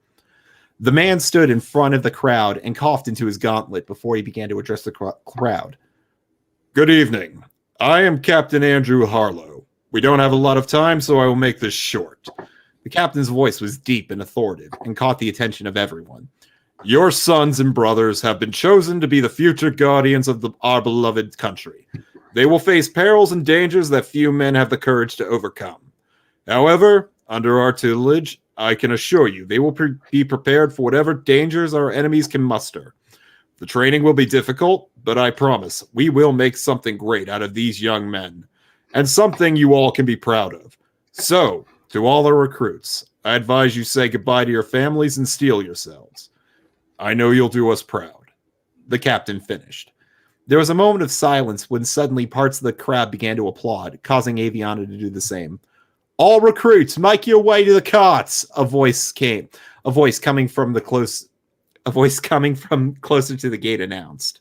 The man stood in front of the crowd and coughed into his gauntlet before he began to address the crowd. Good evening. I am Captain Andrew Harlow. We don't have a lot of time, so I will make this short. The captain's voice was deep and authoritative and caught the attention of everyone. Your sons and brothers have been chosen to be the future guardians of our beloved country. They will face perils and dangers that few men have the courage to overcome. However, under our tutelage, I can assure you they will be prepared for whatever dangers our enemies can muster. The training will be difficult, but I promise we will make something great out of these young men, and something you all can be proud of. So, to all the recruits, I advise you say goodbye to your families and steel yourselves. I know you'll do us proud. The captain finished. There was a moment of silence when suddenly parts of the crowd began to applaud, causing Aviana to do the same. All recruits, make your way to the carts. A voice coming from closer to the gate announced.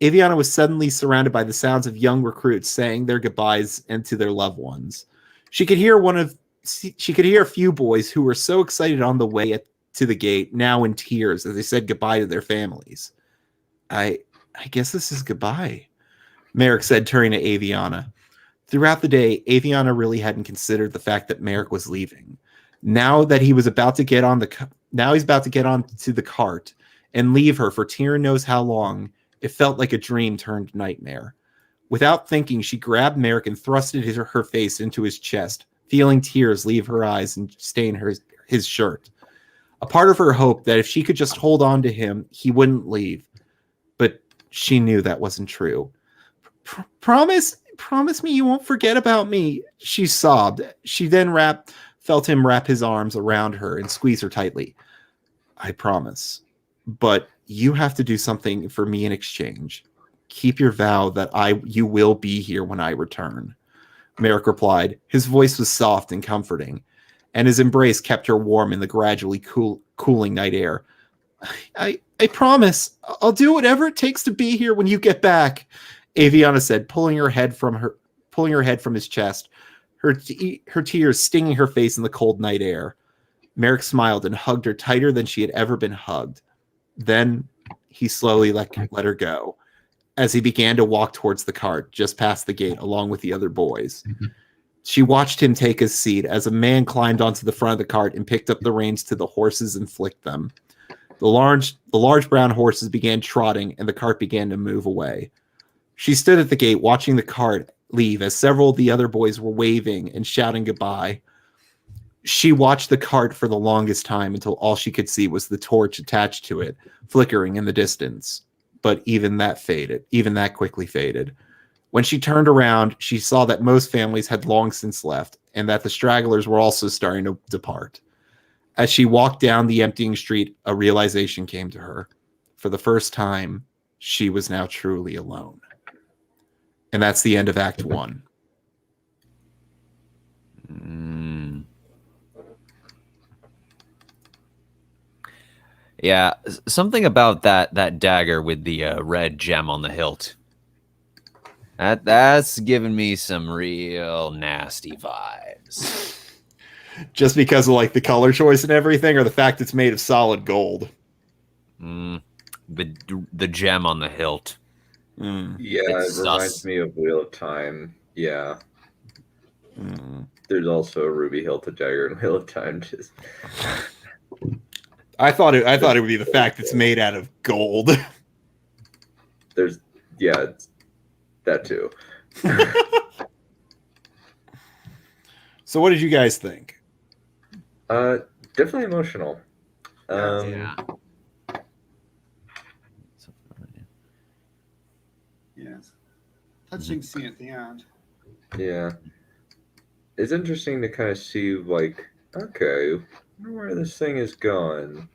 Aviana was suddenly surrounded by the sounds of young recruits saying their goodbyes and to their loved ones. She could hear a few boys who were so excited on the way to the gate, now in tears as they said goodbye to their families. I guess this is goodbye, Merrick said, turning to Aviana. Throughout the day, Aviana really hadn't considered the fact that Merrick was leaving. Now that he was about to get on to the cart and leave her for Tyrion knows how long, it felt like a dream turned nightmare. Without thinking, she grabbed Merrick and thrusted her face into his chest, feeling tears leave her eyes and stain his shirt. A part of her hoped that if she could just hold on to him, he wouldn't leave. But she knew that wasn't true. Promise me you won't forget about me, she sobbed. She then felt him wrap his arms around her and squeeze her tightly. I promise. But you have to do something for me in exchange. Keep your vow that you will be here when I return. Merrick replied. His voice was soft and comforting, and his embrace kept her warm in the gradually cooling night air. I promise. I'll do whatever it takes to be here when you get back, Aviana said, pulling her head from his chest, her tears stinging her face in the cold night air. Merrick smiled and hugged her tighter than she had ever been hugged. Then he slowly let her go as he began to walk towards the cart just past the gate along with the other boys. Mm-hmm. She watched him take his seat as a man climbed onto the front of the cart and picked up the reins to the horses and flicked them. The large brown horses began trotting and the cart began to move away. She stood at the gate watching the cart leave as several of the other boys were waving and shouting goodbye. She watched the cart for the longest time until all she could see was the torch attached to it, flickering in the distance. But even that quickly faded. When she turned around, she saw that most families had long since left and that the stragglers were also starting to depart. As she walked down the emptying street, a realization came to her. For the first time, she was now truly alone. And that's the end of Act 1. Yeah, something about that dagger with the red gem on the hilt. That's giving me some real nasty vibes. Just because of like the color choice and everything, or the fact it's made of solid gold? The gem on the hilt. Mm. Yeah, It's it reminds sus. me of Wheel of Time. Yeah. Mm. There's also a ruby hilt dagger in Wheel of Time. Just I thought it would be the fact it's made out of gold. there's it's that too. So what did you guys think? Definitely emotional. Yeah. Yes. Touching scene at the end. Yeah. It's interesting to kind of see, like, okay, I wonder where this thing is going.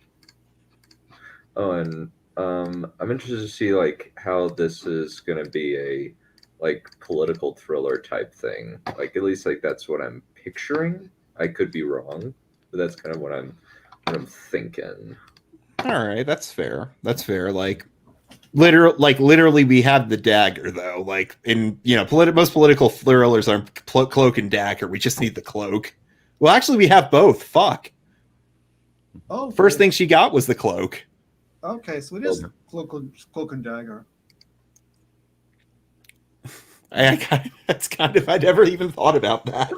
Oh, and I'm interested to see, like, how this is going to be a, like, political thriller type thing. Like, at least, like, that's what I'm picturing. I could be wrong, but that's kind of what I'm thinking. All right, that's fair. That's fair. Like literally, we have the dagger though. Like in most political thrillers are cloak and dagger. We just need the cloak. Well, actually, we have both. Fuck. Oh, First thing she got was the cloak. Okay, so it is cloak and dagger. That's kind of, I never even thought about that.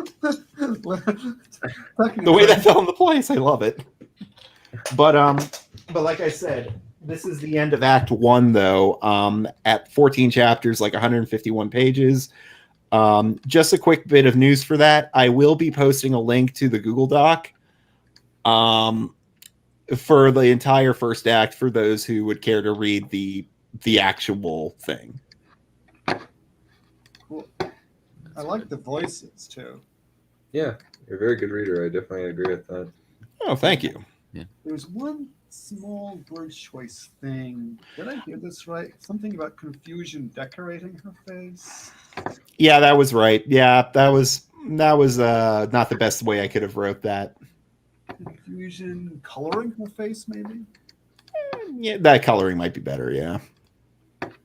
The way that fell into place, I love it. But like I said, this is the end of Act 1, though. At 14 chapters, like 151 pages. Just a quick bit of news for that. I will be posting a link to the Google Doc for the entire first act for those who would care to read the actual thing. Cool. I like the voices too. Yeah, you're a very good reader. I definitely agree with that. Oh, thank you. There's one small word choice thing. Did I hear this right? Something about confusion decorating her face. Yeah, that was right. Yeah, that was not the best way I could have wrote that. Confusion coloring her face, maybe? Yeah, that coloring might be better, yeah.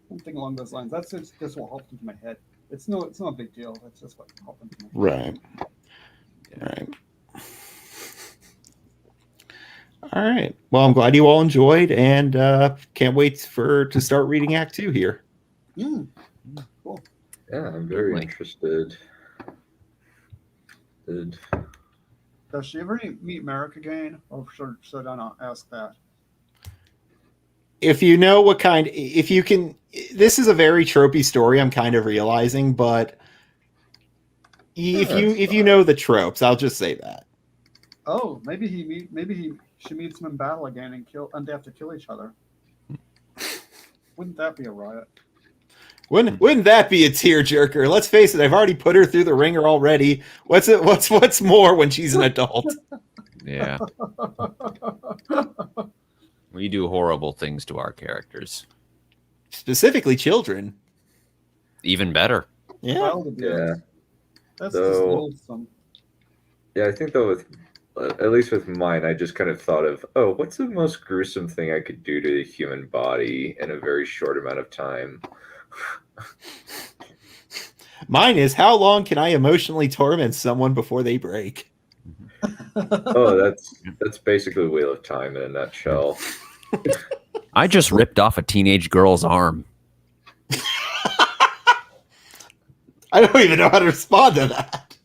Something along those lines. That's just what hopped into my head. It's not a big deal. That's just what hopped into my head. Right. All right. Well, I'm glad you all enjoyed, and can't wait to start reading Act 2 here. Cool. Yeah, I'm very interested. Does she ever meet Merrick again? Or should I not ask that? If you know if you can, this is a very tropey story, I'm kind of realizing, but if you know the tropes, I'll just say that. Oh, maybe she meets him in battle again and they have to kill each other. Wouldn't that be a riot? Wouldn't that be a tearjerker? Let's face it, I've already put her through the ringer already. What's more when she's an adult? Yeah. We do horrible things to our characters. Specifically children. Even better. Yeah. That's just So, loathsome. yeah, I think though at least with mine, I just kind of thought of, what's the most gruesome thing I could do to the human body in a very short amount of time? Mine is, how long can I emotionally torment someone before they break? That's basically Wheel of Time in a nutshell. I just ripped off a teenage girl's arm. I don't even know how to respond to that.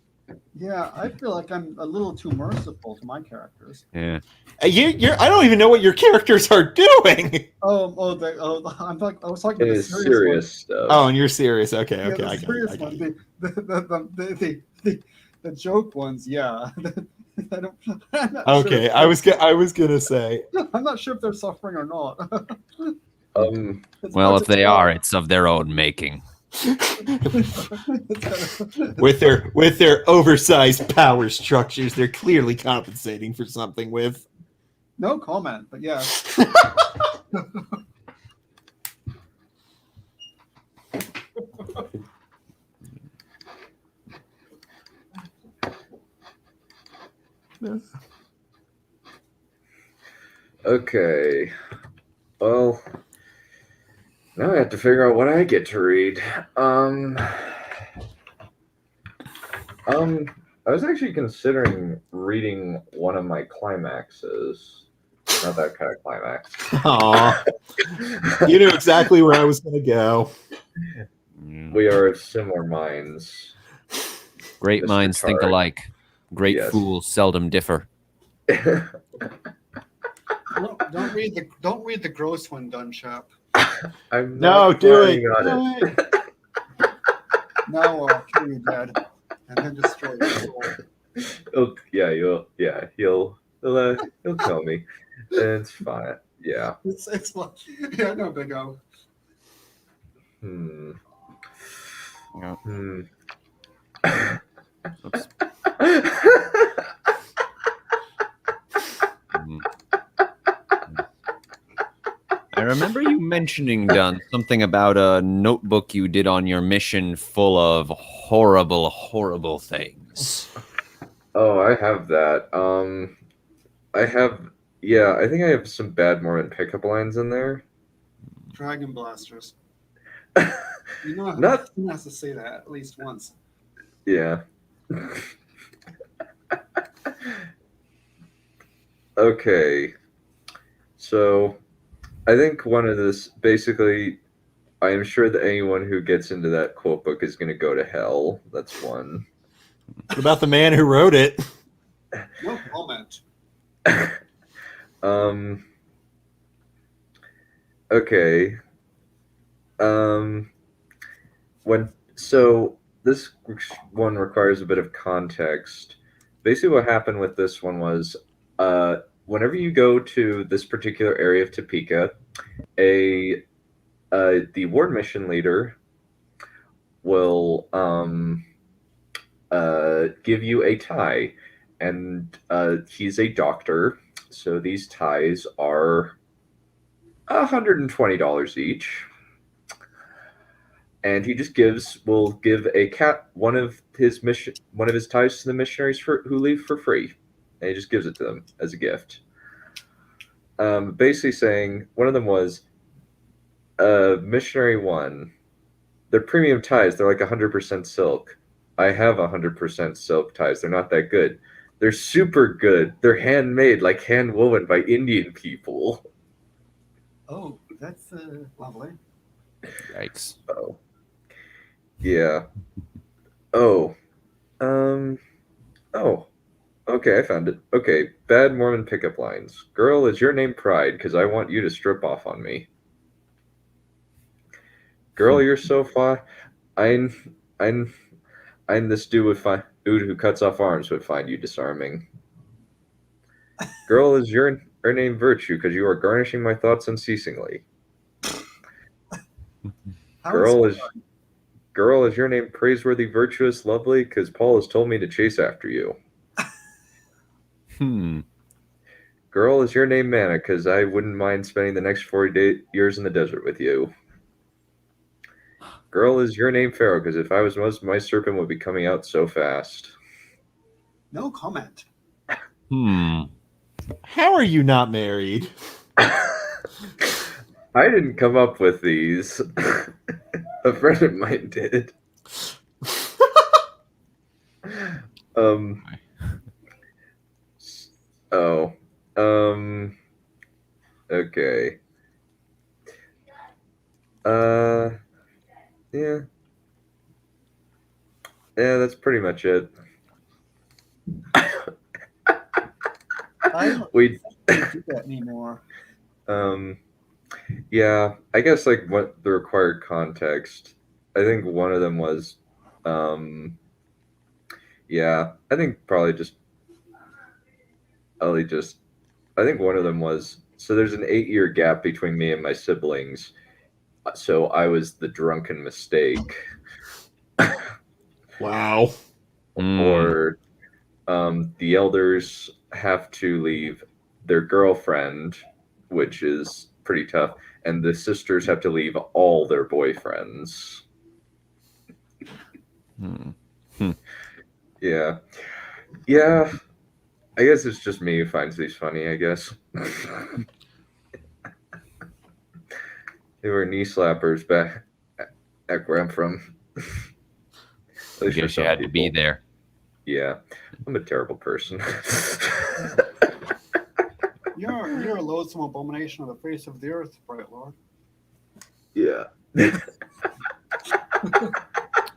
Yeah, I feel like I'm a little too merciful to my characters. Yeah. I don't even know what your characters are doing. I was talking It about is serious stuff. Oh, and you're serious. Okay, Yeah, okay, the serious one. The joke ones, yeah. I'm not Okay, sure I was gonna say. I'm not sure if they're suffering or not. Well, if they are, it's of their own making. with their oversized power structures, they're clearly compensating for something with. No comment, but yeah. Okay. Well, Now I have to figure out what I get to read. I was actually considering reading one of my climaxes. Not that kind of climax. Aw. You knew exactly where I was going to go. We are of similar minds. Great Mr. minds think Tard. alike. Great Yes. fools seldom differ. Don't read the gross one, Dunchap. I'm No, not do it. planning on Do it. it. Now I'll kill you dead and then destroy your soul. He'll kill me. It's fine. Yeah. It's like, yeah, no big O. Yeah. Oops. I remember you mentioning, Dunn, something about a notebook you did on your mission full of horrible, horrible things. Oh, I have that. I think I have some bad Mormon pickup lines in there. Dragon blasters. You know, Not- someone has to say that at least once. Yeah. Okay. So, I think one of this, basically, I am sure that anyone who gets into that quote book is going to go to hell. That's one. What about the man who wrote it? No comment. Okay. This one requires a bit of context. Basically, what happened with this one was, whenever you go to this particular area of Topeka, the ward mission leader will give you a tie, and he's a doctor, so these ties are $120 each, and he just will give one of his ties to the missionaries who leave for free, and he just gives it to them as a gift. Basically saying one of them was missionary 1. They're premium ties. They're like 100% silk. I have 100% silk ties. They're not that good. They're super good. They're handmade, like hand woven by Indian people. Oh, that's lovely. Yikes. Oh. Yeah. Oh. Okay, I found it. Okay, bad Mormon pickup lines. Girl, is your name Pride? Because I want you to strip off on me. Girl, you're so fine. I'm this dude who cuts off arms would find you disarming. Girl, is your name Virtue? Because you are garnishing my thoughts unceasingly. Girl, is your name praiseworthy, virtuous, lovely? Because Paul has told me to chase after you. Girl, is your name Mana? Because I wouldn't mind spending the next 40 years in the desert with you. Girl, is your name Pharaoh? Because if I was my serpent would be coming out so fast. No comment. How are you not married? I didn't come up with these. A friend of mine did. Okay. Yeah. Yeah, that's pretty much it. I don't do that anymore. Yeah, I guess like what the required context. I think one of them was, yeah, I think probably just, I think one of them was, so there's an 8-year gap between me and my siblings. So I was the drunken mistake. Wow. Or the elders have to leave their girlfriend, which is pretty tough, and the sisters have to leave all their boyfriends. Yeah. I guess it's just me who finds these funny, I guess. They were knee slappers back at where I'm from. At I least for guess you some had to be people. there. Yeah, I'm a terrible person. You're a loathsome abomination on the face of the earth, Bright Lord. Yeah.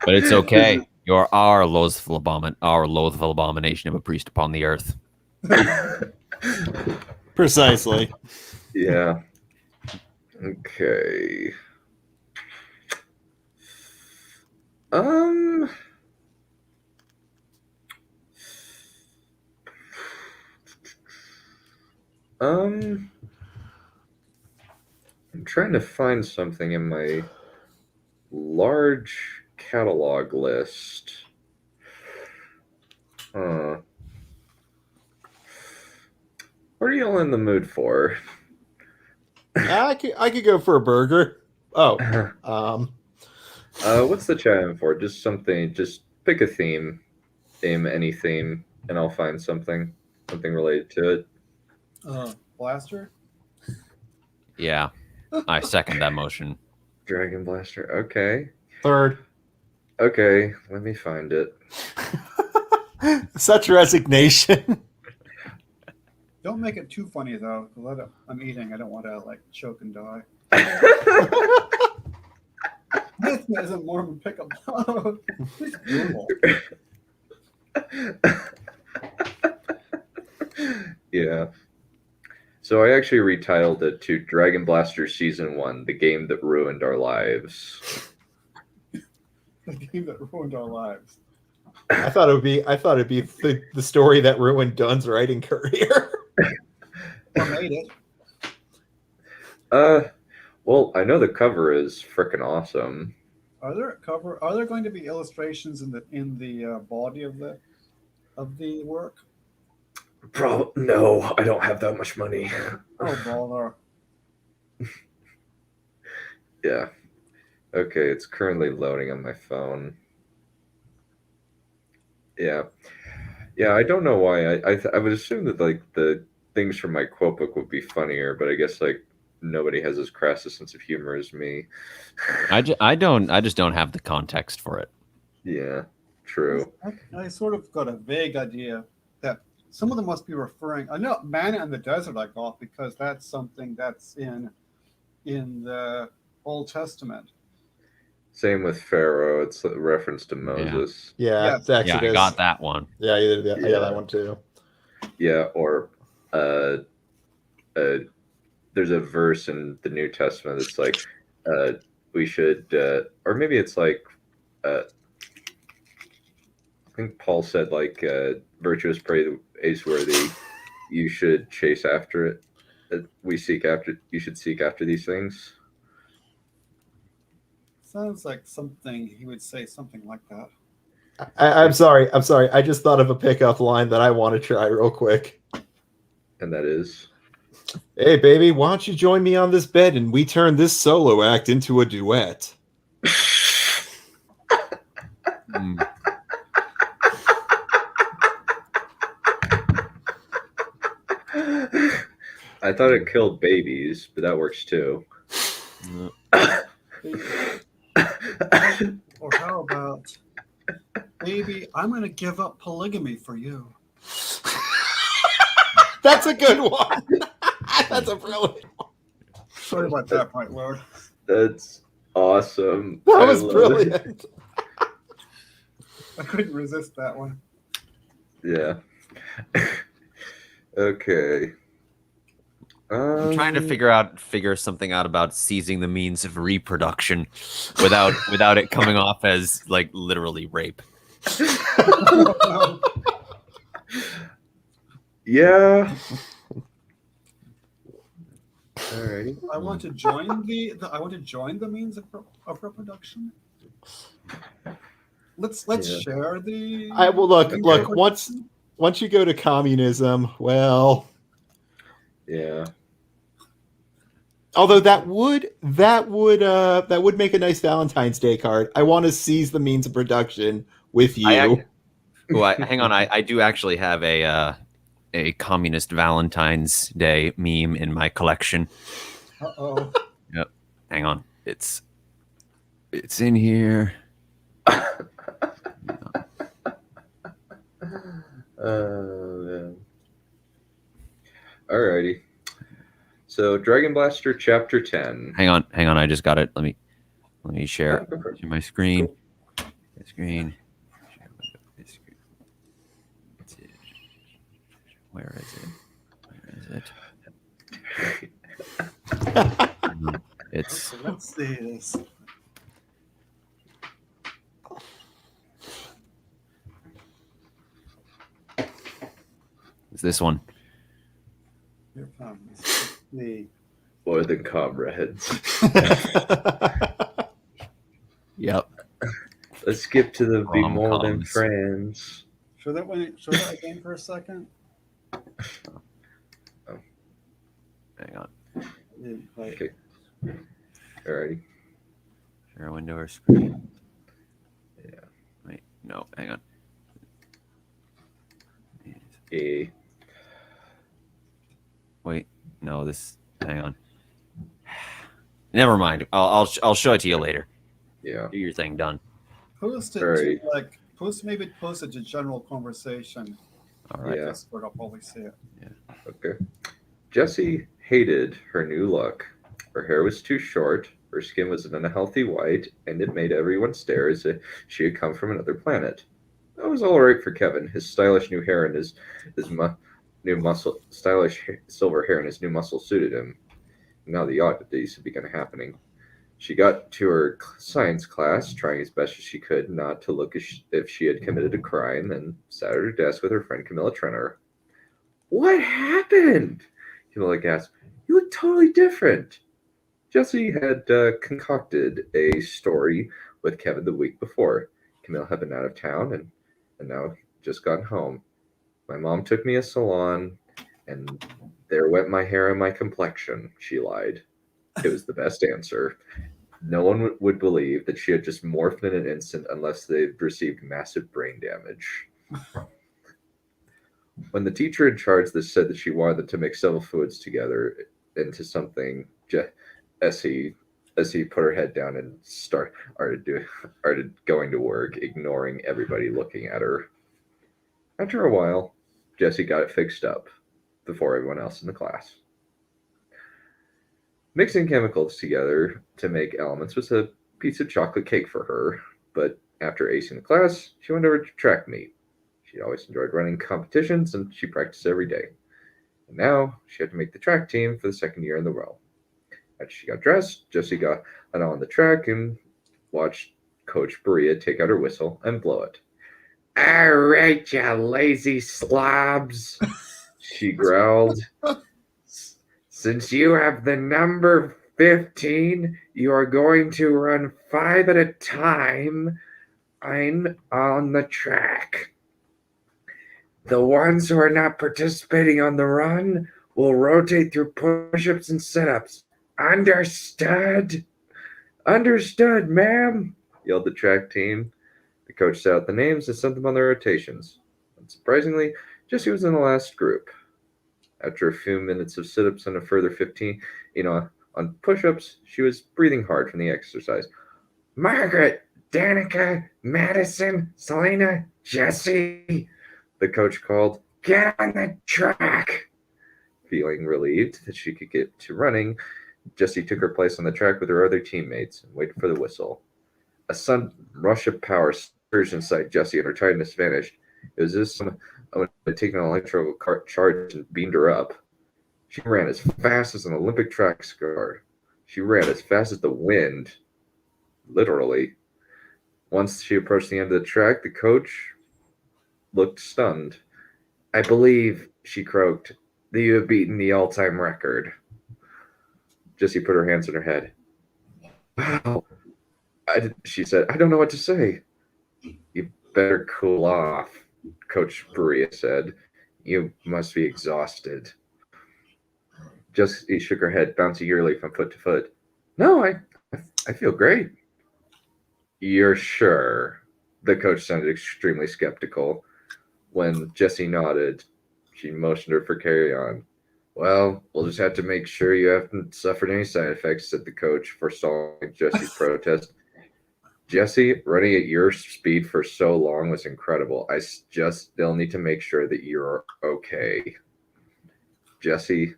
But it's okay. You're our loathful abomination of a priest upon the earth. Precisely. Yeah. Okay. I'm trying to find something in my large catalog list. What are y'all in the mood for? I could go for a burger. Oh, What's the chat in for? Just something. Just pick a theme, name any theme, and I'll find something related to it. Blaster? Yeah, I second that motion. Dragon Blaster. Okay. third. Okay. Let me find it. Such resignation. Don't make it too funny though. I'm eating. I don't want to like choke and die. This isn't Mormon pickup. It's brutal. Yeah. So I actually retitled it to Dragon Blaster Season 1, the game that ruined our lives. The game that ruined our lives. I thought it'd be the story that ruined Dunn's writing career. Or made it. Well, I know the cover is freaking awesome. Are there going to be illustrations in the body of the work? No, I don't have that much money. Oh bother. Yeah. Okay, it's currently loading on my phone. Yeah. I don't know why. I would assume that like the things from my quote book would be funnier, but I guess like nobody has as crass a sense of humor as me. I just don't have the context for it. Yeah, true. I sort of got a vague idea that some of them must be referring. I know Manna in the Desert I got because that's something that's in the Old Testament. Same with Pharaoh. It's a reference to Moses. Yeah, Yes. it's Exodus. Yeah, I got that one. Yeah, I got that one too. Yeah, or there's a verse in the New Testament that's like we should, or maybe it's like I think Paul said like virtuous praiseworthy. You should chase after it. You should seek after these things. Sounds like something he would say something like that. I'm sorry. I just thought of a pickup line that I want to try real quick. And that is, Hey, baby, why don't you join me on this bed and we turn this solo act into a duet? I thought it killed babies, but that works too. Or how about, baby, I'm going to give up polygamy for you. That's a good one. That's a brilliant one. Sorry about that, Bright Lord. That's awesome. That was love brilliant. I couldn't resist that one. Yeah. Okay. I'm trying to figure something out about seizing the means of reproduction without it coming off as like literally rape. Yeah. Alrighty. I want to join the means of reproduction. Let's Yeah. share the. I will look. Once you go to communism, well, Yeah. although that would make a nice Valentine's Day card. I want to seize the means of production with you. Hang on, I do actually have a communist Valentine's Day meme in my collection. Uh-oh. Hang on. It's in here. Man. Alrighty. So Dragon Blaster Chapter 10. Hang on. I just got it. Let me share my screen. Screen. Where is it? It's Let's see this. this one. Here comes the. More than comrades. Yep. Let's skip to the be more than Rom-coms. friends. Show that again for a second. Hang on. Okay. Alrighty. Share a window or screen. Yeah. Wait. No. Hang on. A. Wait. No. This. Hang on. Never mind. I'll show it to you later. Yeah. Do your thing. Done. Post it Alright. to post it to general conversation. All right. Yeah. Discord, I'll probably see it. Okay. Jessie hated her new look. Her hair was too short, her skin was an unhealthy white, and it made everyone stare as if she had come from another planet. That was all right for Kevin. His stylish new hair and his silver hair and his new muscle suited him. Now the oddities had begun happening. She got to her science class, trying as best as she could not to look as if she had committed a crime, and sat at her desk with her friend Camilla Trenner. What happened? Camilla gasped. You look totally different. Jessie had concocted a story with Kevin the week before. Camille had been out of town and now just gotten home. My mom took me a salon, and there went my hair and my complexion, she lied. It was the best answer. No one would believe that she had just morphed in an instant unless they'd received massive brain damage. When the teacher in charge said that she wanted them to mix several fluids together into something, Essie put her head down and started going to work, ignoring everybody looking at her. After a while, Jessie got it fixed up before everyone else in the class. Mixing chemicals together to make elements was a piece of chocolate cake for her, but after acing the class, she went over to track meet. She always enjoyed running competitions, and she practiced every day. And now she had to make the track team for the second year in the row. After she got dressed, Jessie got on the track and watched Coach Berea take out her whistle and blow it. All right, you lazy slobs, she growled. Since you have the number 15, you are going to run 5 at a time on the track. The ones who are not participating on the run will rotate through push-ups and sit-ups. Understood? Understood, ma'am, yelled the track team. The coach set out the names and sent them on their rotations. Unsurprisingly, Jessie was in the last group. After a few minutes of sit-ups and a further 15, on push-ups, she was breathing hard from the exercise. Margaret, Danica, Madison, Selena, Jessie, the coach called. Get on the track. Feeling relieved that she could get to running, Jessie took her place on the track with her other teammates and waited for the whistle. A sudden rush of power surged inside Jessie, and her tiredness vanished. It was as if someone had taken an electrical charge and beamed her up. She ran as fast as an Olympic track star. She ran as fast as the wind, literally. Once she approached the end of the track, the coach looked stunned. I believe, she croaked, that you have beaten the all-time record. Jessie put her hands on her head. Wow, she said, I don't know what to say. You better cool off, Coach Berea said. You must be exhausted. Jessie shook her head, bouncing eagerly from foot to foot. No, I feel great. You're sure? The coach sounded extremely skeptical. When Jessie nodded, she motioned her for carry on. Well, we'll just have to make sure you haven't suffered any side effects, said the coach, forestalling Jesse's protest. Jesse, running at your speed for so long was incredible. I just still need to make sure that you're okay. Jesse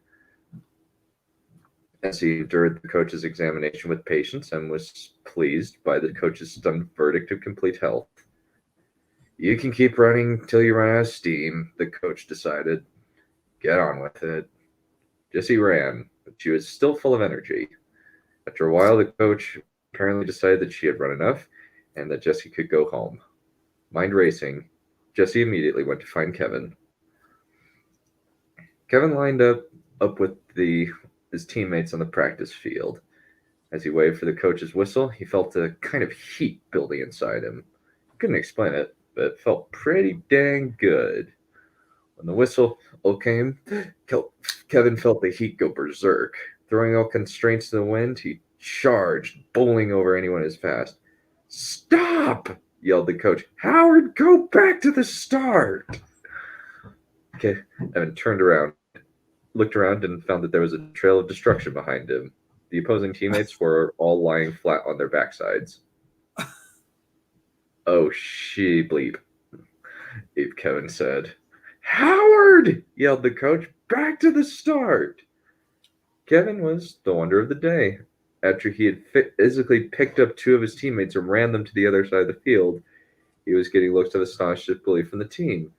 endured the coach's examination with patience and was pleased by the coach's stunned verdict of complete health. You can keep running till you run out of steam, the coach decided. Get on with it. Jessie ran, but she was still full of energy. After a while, the coach apparently decided that she had run enough and that Jessie could go home. Mind racing, Jessie immediately went to find Kevin. Kevin lined up with his teammates on the practice field. As he waited for the coach's whistle, he felt a kind of heat building inside him. He couldn't explain it, but it felt pretty dang good. When the whistle came, Kevin felt the heat go berserk. Throwing all constraints to the wind, he charged, bowling over anyone in his path. Stop! Yelled the coach. Howard, go back to the start! Kevin turned around, looked around, and found that there was a trail of destruction behind him. The opposing teammates were all lying flat on their backsides. Oh, she bleep, Kevin said. Howard! Yelled the coach. Back to the start! Kevin was the wonder of the day. After he had physically picked up two of his teammates and ran them to the other side of the field, he was getting looks of astonished disbelief from the team.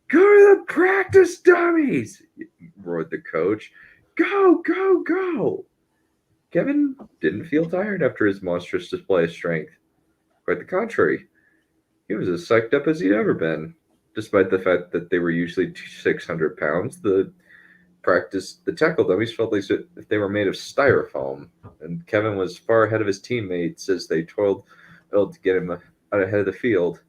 Go to the practice, dummies! Roared the coach. Go, go, go! Kevin didn't feel tired after his monstrous display of strength. Quite the contrary. He was as psyched up as he'd ever been. Despite the fact that they were usually 600 pounds, the tackle dummies felt like they were made of styrofoam, and Kevin was far ahead of his teammates as they toiled to get him out ahead of the field.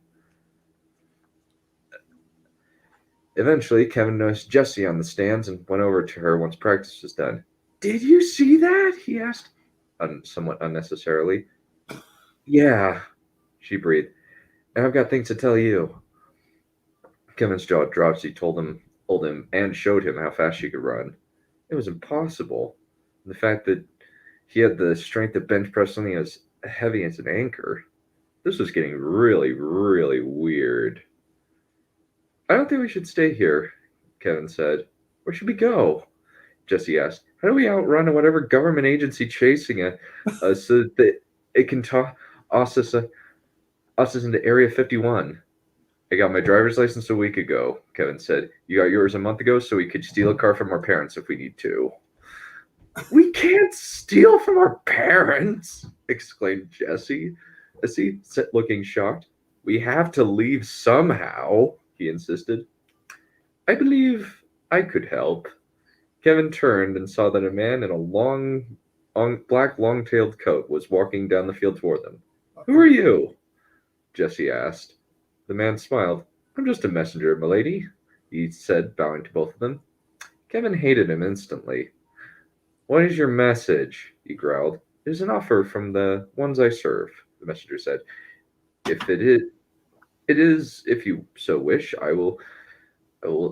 Eventually, Kevin noticed Jessie on the stands and went over to her once practice was done. Did you see that? He asked, somewhat unnecessarily. Yeah, she breathed. And I've got things to tell you. Kevin's jaw dropped as he told him and showed him how fast she could run. It was impossible. And the fact that he had the strength to bench press something as heavy as an anchor. This was getting really, really weird. I don't think we should stay here, Kevin said. Where should we go? Jessie asked. How do we outrun whatever government agency chasing us so that it can toss us into Area 51? I got my driver's license a week ago, Kevin said. You got yours a month ago, so we could steal a car from our parents if we need to. We can't steal from our parents, exclaimed Jessie, as he sat looking shocked. We have to leave somehow, he insisted. I believe I could help. Kevin turned and saw that a man in a black long-tailed coat was walking down the field toward them. Who are you? Jessie asked. The man smiled. I'm just a messenger, milady, he said, bowing to both of them. Kevin hated him instantly. What is your message? He growled. It is an offer from the ones I serve, the messenger said. If it is, if you so wish, I will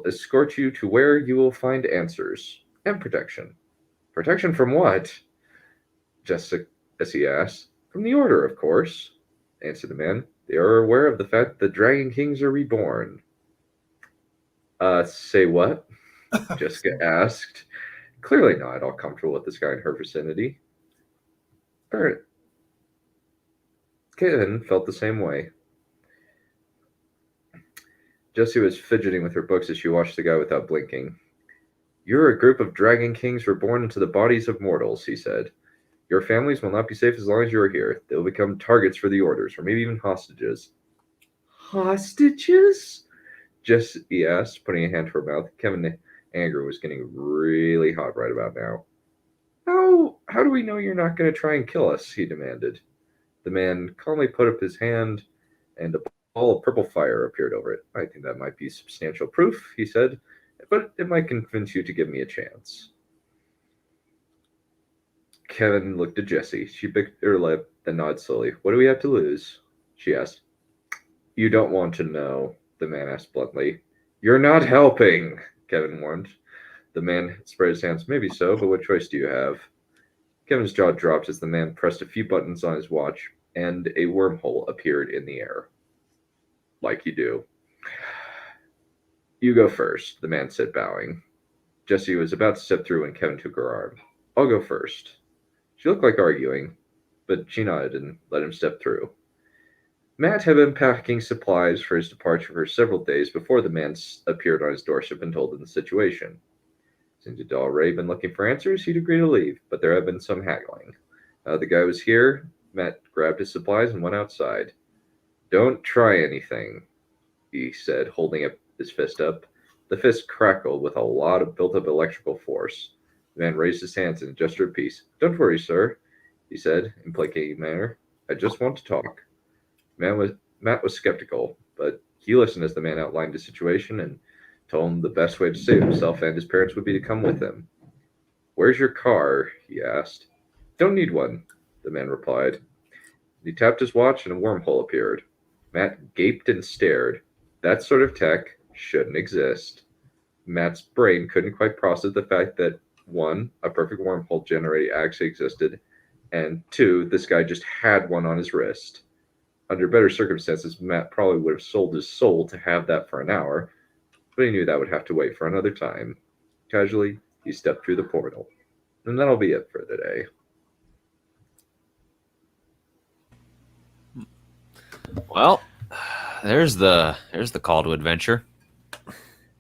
escort you to where you will find answers and protection. Protection from what? Jessie asked. From the Order, of course, answered the man. They are aware of the fact that Dragon Kings are reborn. Say what? Jessica asked, clearly not at all comfortable with this guy in her vicinity. Kevin felt the same way. Jessie was fidgeting with her books as she watched the guy without blinking. You're a group of Dragon Kings reborn into the bodies of mortals, he said. Your families will not be safe as long as you are here. They will become targets for the Orders, or maybe even hostages. Hostages? Jessie asked, putting a hand to her mouth. Kevin's anger was getting really hot right about now. How do we know you're not going to try and kill us? He demanded. The man calmly put up his hand, and a ball of purple fire appeared over it. I think that might be substantial proof, he said, but it might convince you to give me a chance. Kevin looked at Jessie. She bit her lip, then nodded slowly. What do we have to lose? She asked. You don't want to know, the man asked bluntly. You're not helping, Kevin warned. The man spread his hands. Maybe so, but what choice do you have? Kevin's jaw dropped as the man pressed a few buttons on his watch, and a wormhole appeared in the air. Like you do. You go first, the man said, bowing. Jessie was about to step through when Kevin took her arm. I'll go first. She looked like arguing, but she nodded and let him step through. Matt had been packing supplies for his departure for several days before the man appeared on his doorstep and told him the situation. Since he'd already been looking for answers, he'd agreed to leave, but there had been some haggling. The guy was here. Matt grabbed his supplies and went outside. Don't try anything, he said, holding his fist up. The fist crackled with a lot of built-up electrical force. The man raised his hands in a gesture of peace. Don't worry, sir, he said, in placating manner. I just want to talk. Matt was skeptical, but he listened as the man outlined the situation and told him the best way to save himself and his parents would be to come with him. Where's your car? He asked. Don't need one, the man replied. He tapped his watch and a wormhole appeared. Matt gaped and stared. That sort of tech shouldn't exist. Matt's brain couldn't quite process the fact that, 1, a perfect wormhole generator actually existed, and 2, this guy just had one on his wrist. Under better circumstances, Matt probably would have sold his soul to have that for an hour, but he knew that would have to wait for another time. Casually, he stepped through the portal. And that'll be it for the day. Well, there's the call to adventure.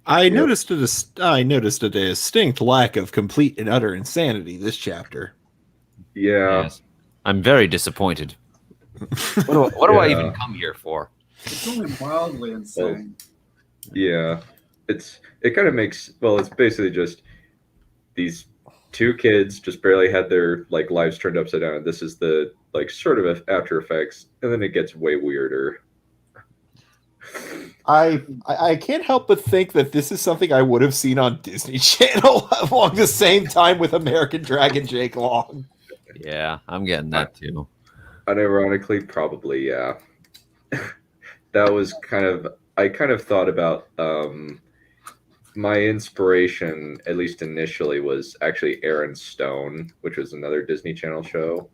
I noticed a distinct lack of complete and utter insanity this chapter. Yeah. Yes. I'm very disappointed. What do I even come here for? It's only mildly insane. Yeah. It kind of makes, well, it's basically just these two kids just barely had their lives turned upside down, and this is the sort of after effects, and then it gets way weirder. I can't help but think that this is something I would have seen on Disney Channel along the same time with American Dragon Jake Long. Yeah, I'm getting that too. Unironically, probably, yeah. That was I kind of thought about my inspiration, at least initially, was actually Aaron Stone, which was another Disney Channel show.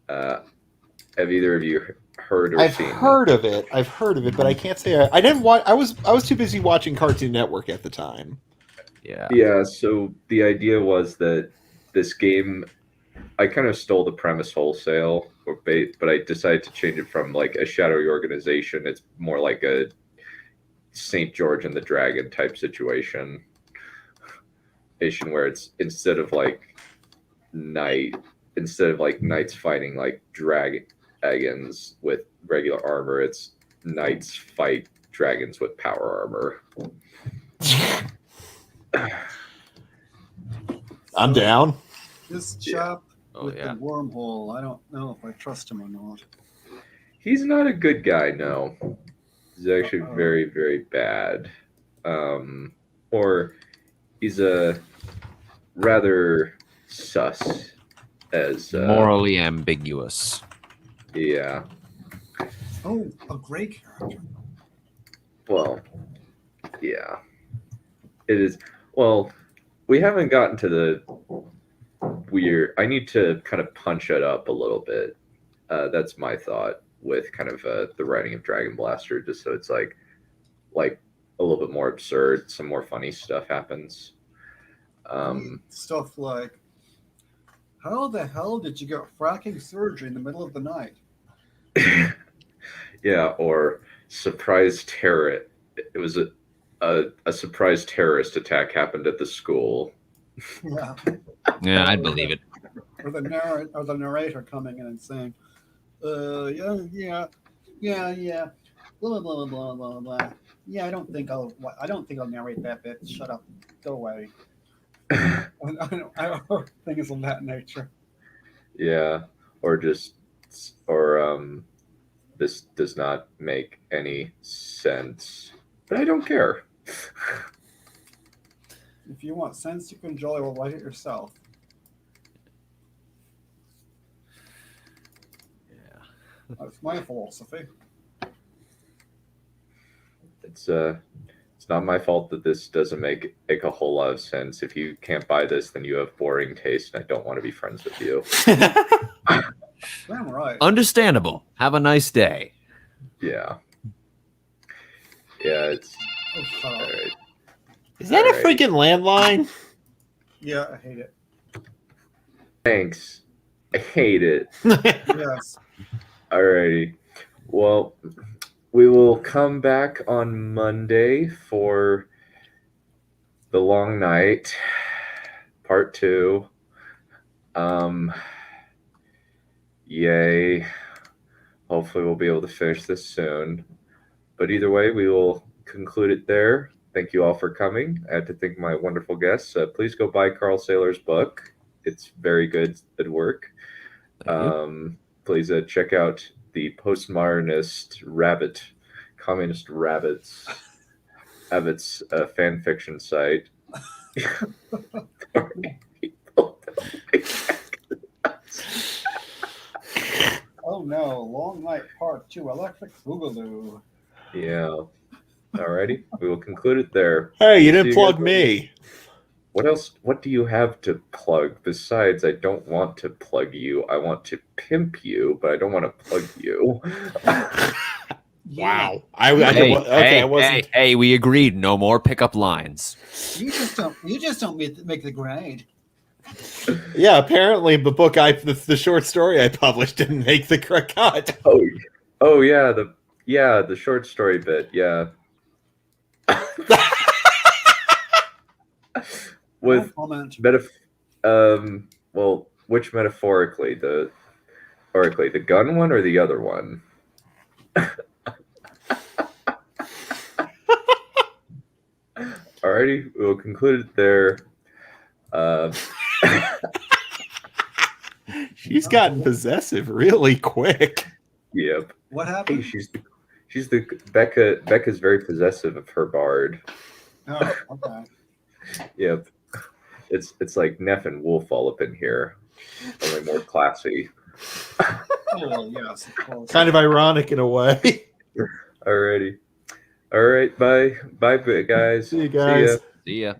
Have either of you heard or seen? I've heard of it, but I can't say I didn't watch. I was too busy watching Cartoon Network at the time. Yeah. Yeah. So the idea was that this game, I kind of stole the premise wholesale, but I decided to change it from a shadowy organization. It's more like a St. George and the Dragon type situation, where it's instead of knights fighting dragons with regular armor, it's knights fight dragons with power armor. I'm down. This chap Oh, with yeah. the wormhole, I don't know if I trust him or not. He's not a good guy, no. He's actually very, very bad. Or he's a rather sus as Morally ambiguous. Yeah. Oh, a gray character. Well, yeah. It is. Well, we haven't gotten to the weird. I need to kind of punch it up a little bit. That's my thought with kind of the writing of Dragon Blaster, just so it's like a little bit more absurd. Some more funny stuff happens. Stuff like, how the hell did you get fracking surgery in the middle of the night? Yeah, or surprise terror. It was a surprise terrorist attack happened at the school. Yeah. Yeah, I'd believe it. Or the narrator coming in and saying, yeah, blah blah blah blah blah. Yeah, I don't think I'll narrate that bit. Shut up, go away. I don't things of that nature. Yeah, or this does not make any sense, but I don't care. If you want sense, you can jolly well write it yourself. Yeah. That's my philosophy. It's It's not my fault that this doesn't make a whole lot of sense. If you can't buy this, then you have boring taste, and I don't want to be friends with you. Damn right. Understandable. Have a nice day. Yeah. Yeah, it's Oh, shut all up. right. Is that a Alright. freaking landline? Yeah, I hate it. Thanks. I hate it. Yes. Alrighty. Well, we will come back on Monday for the long night, part 2. Yay. Hopefully we'll be able to finish this soon. But either way, we will conclude it there. Thank you all for coming. I have to thank my wonderful guests. Please go buy Carl Saylor's book. It's very good work. Thank you. Please check out the postmodernist communist rabbits fan fiction site. Oh no, Long Night Part 2, Electric Boogaloo. Yeah. Alrighty. We will conclude it there. Hey, you See didn't plug guys me. What else? What do you have to plug? Besides, I don't want to plug you. I want to pimp you, but I don't want to plug you. Wow. Hey, I wasn't. hey, we agreed. No more pickup lines. You just don't make the grade. Yeah, apparently the book the short story I published didn't make the correct cut. Oh yeah, the short story bit. Yeah. With No comment. well, which metaphorically, the gun one or the other one? Alrighty, we'll conclude it there. She's gotten possessive really quick. Yep. What Hey, happened? she's the Becca. Becca's very possessive of her bard. Oh, okay. Yep. It's like Neph and Wolf all up in here, only more classy. Oh, yes, of course. Kind of ironic in a way. Alrighty. All right. Bye, guys. See you guys. See ya.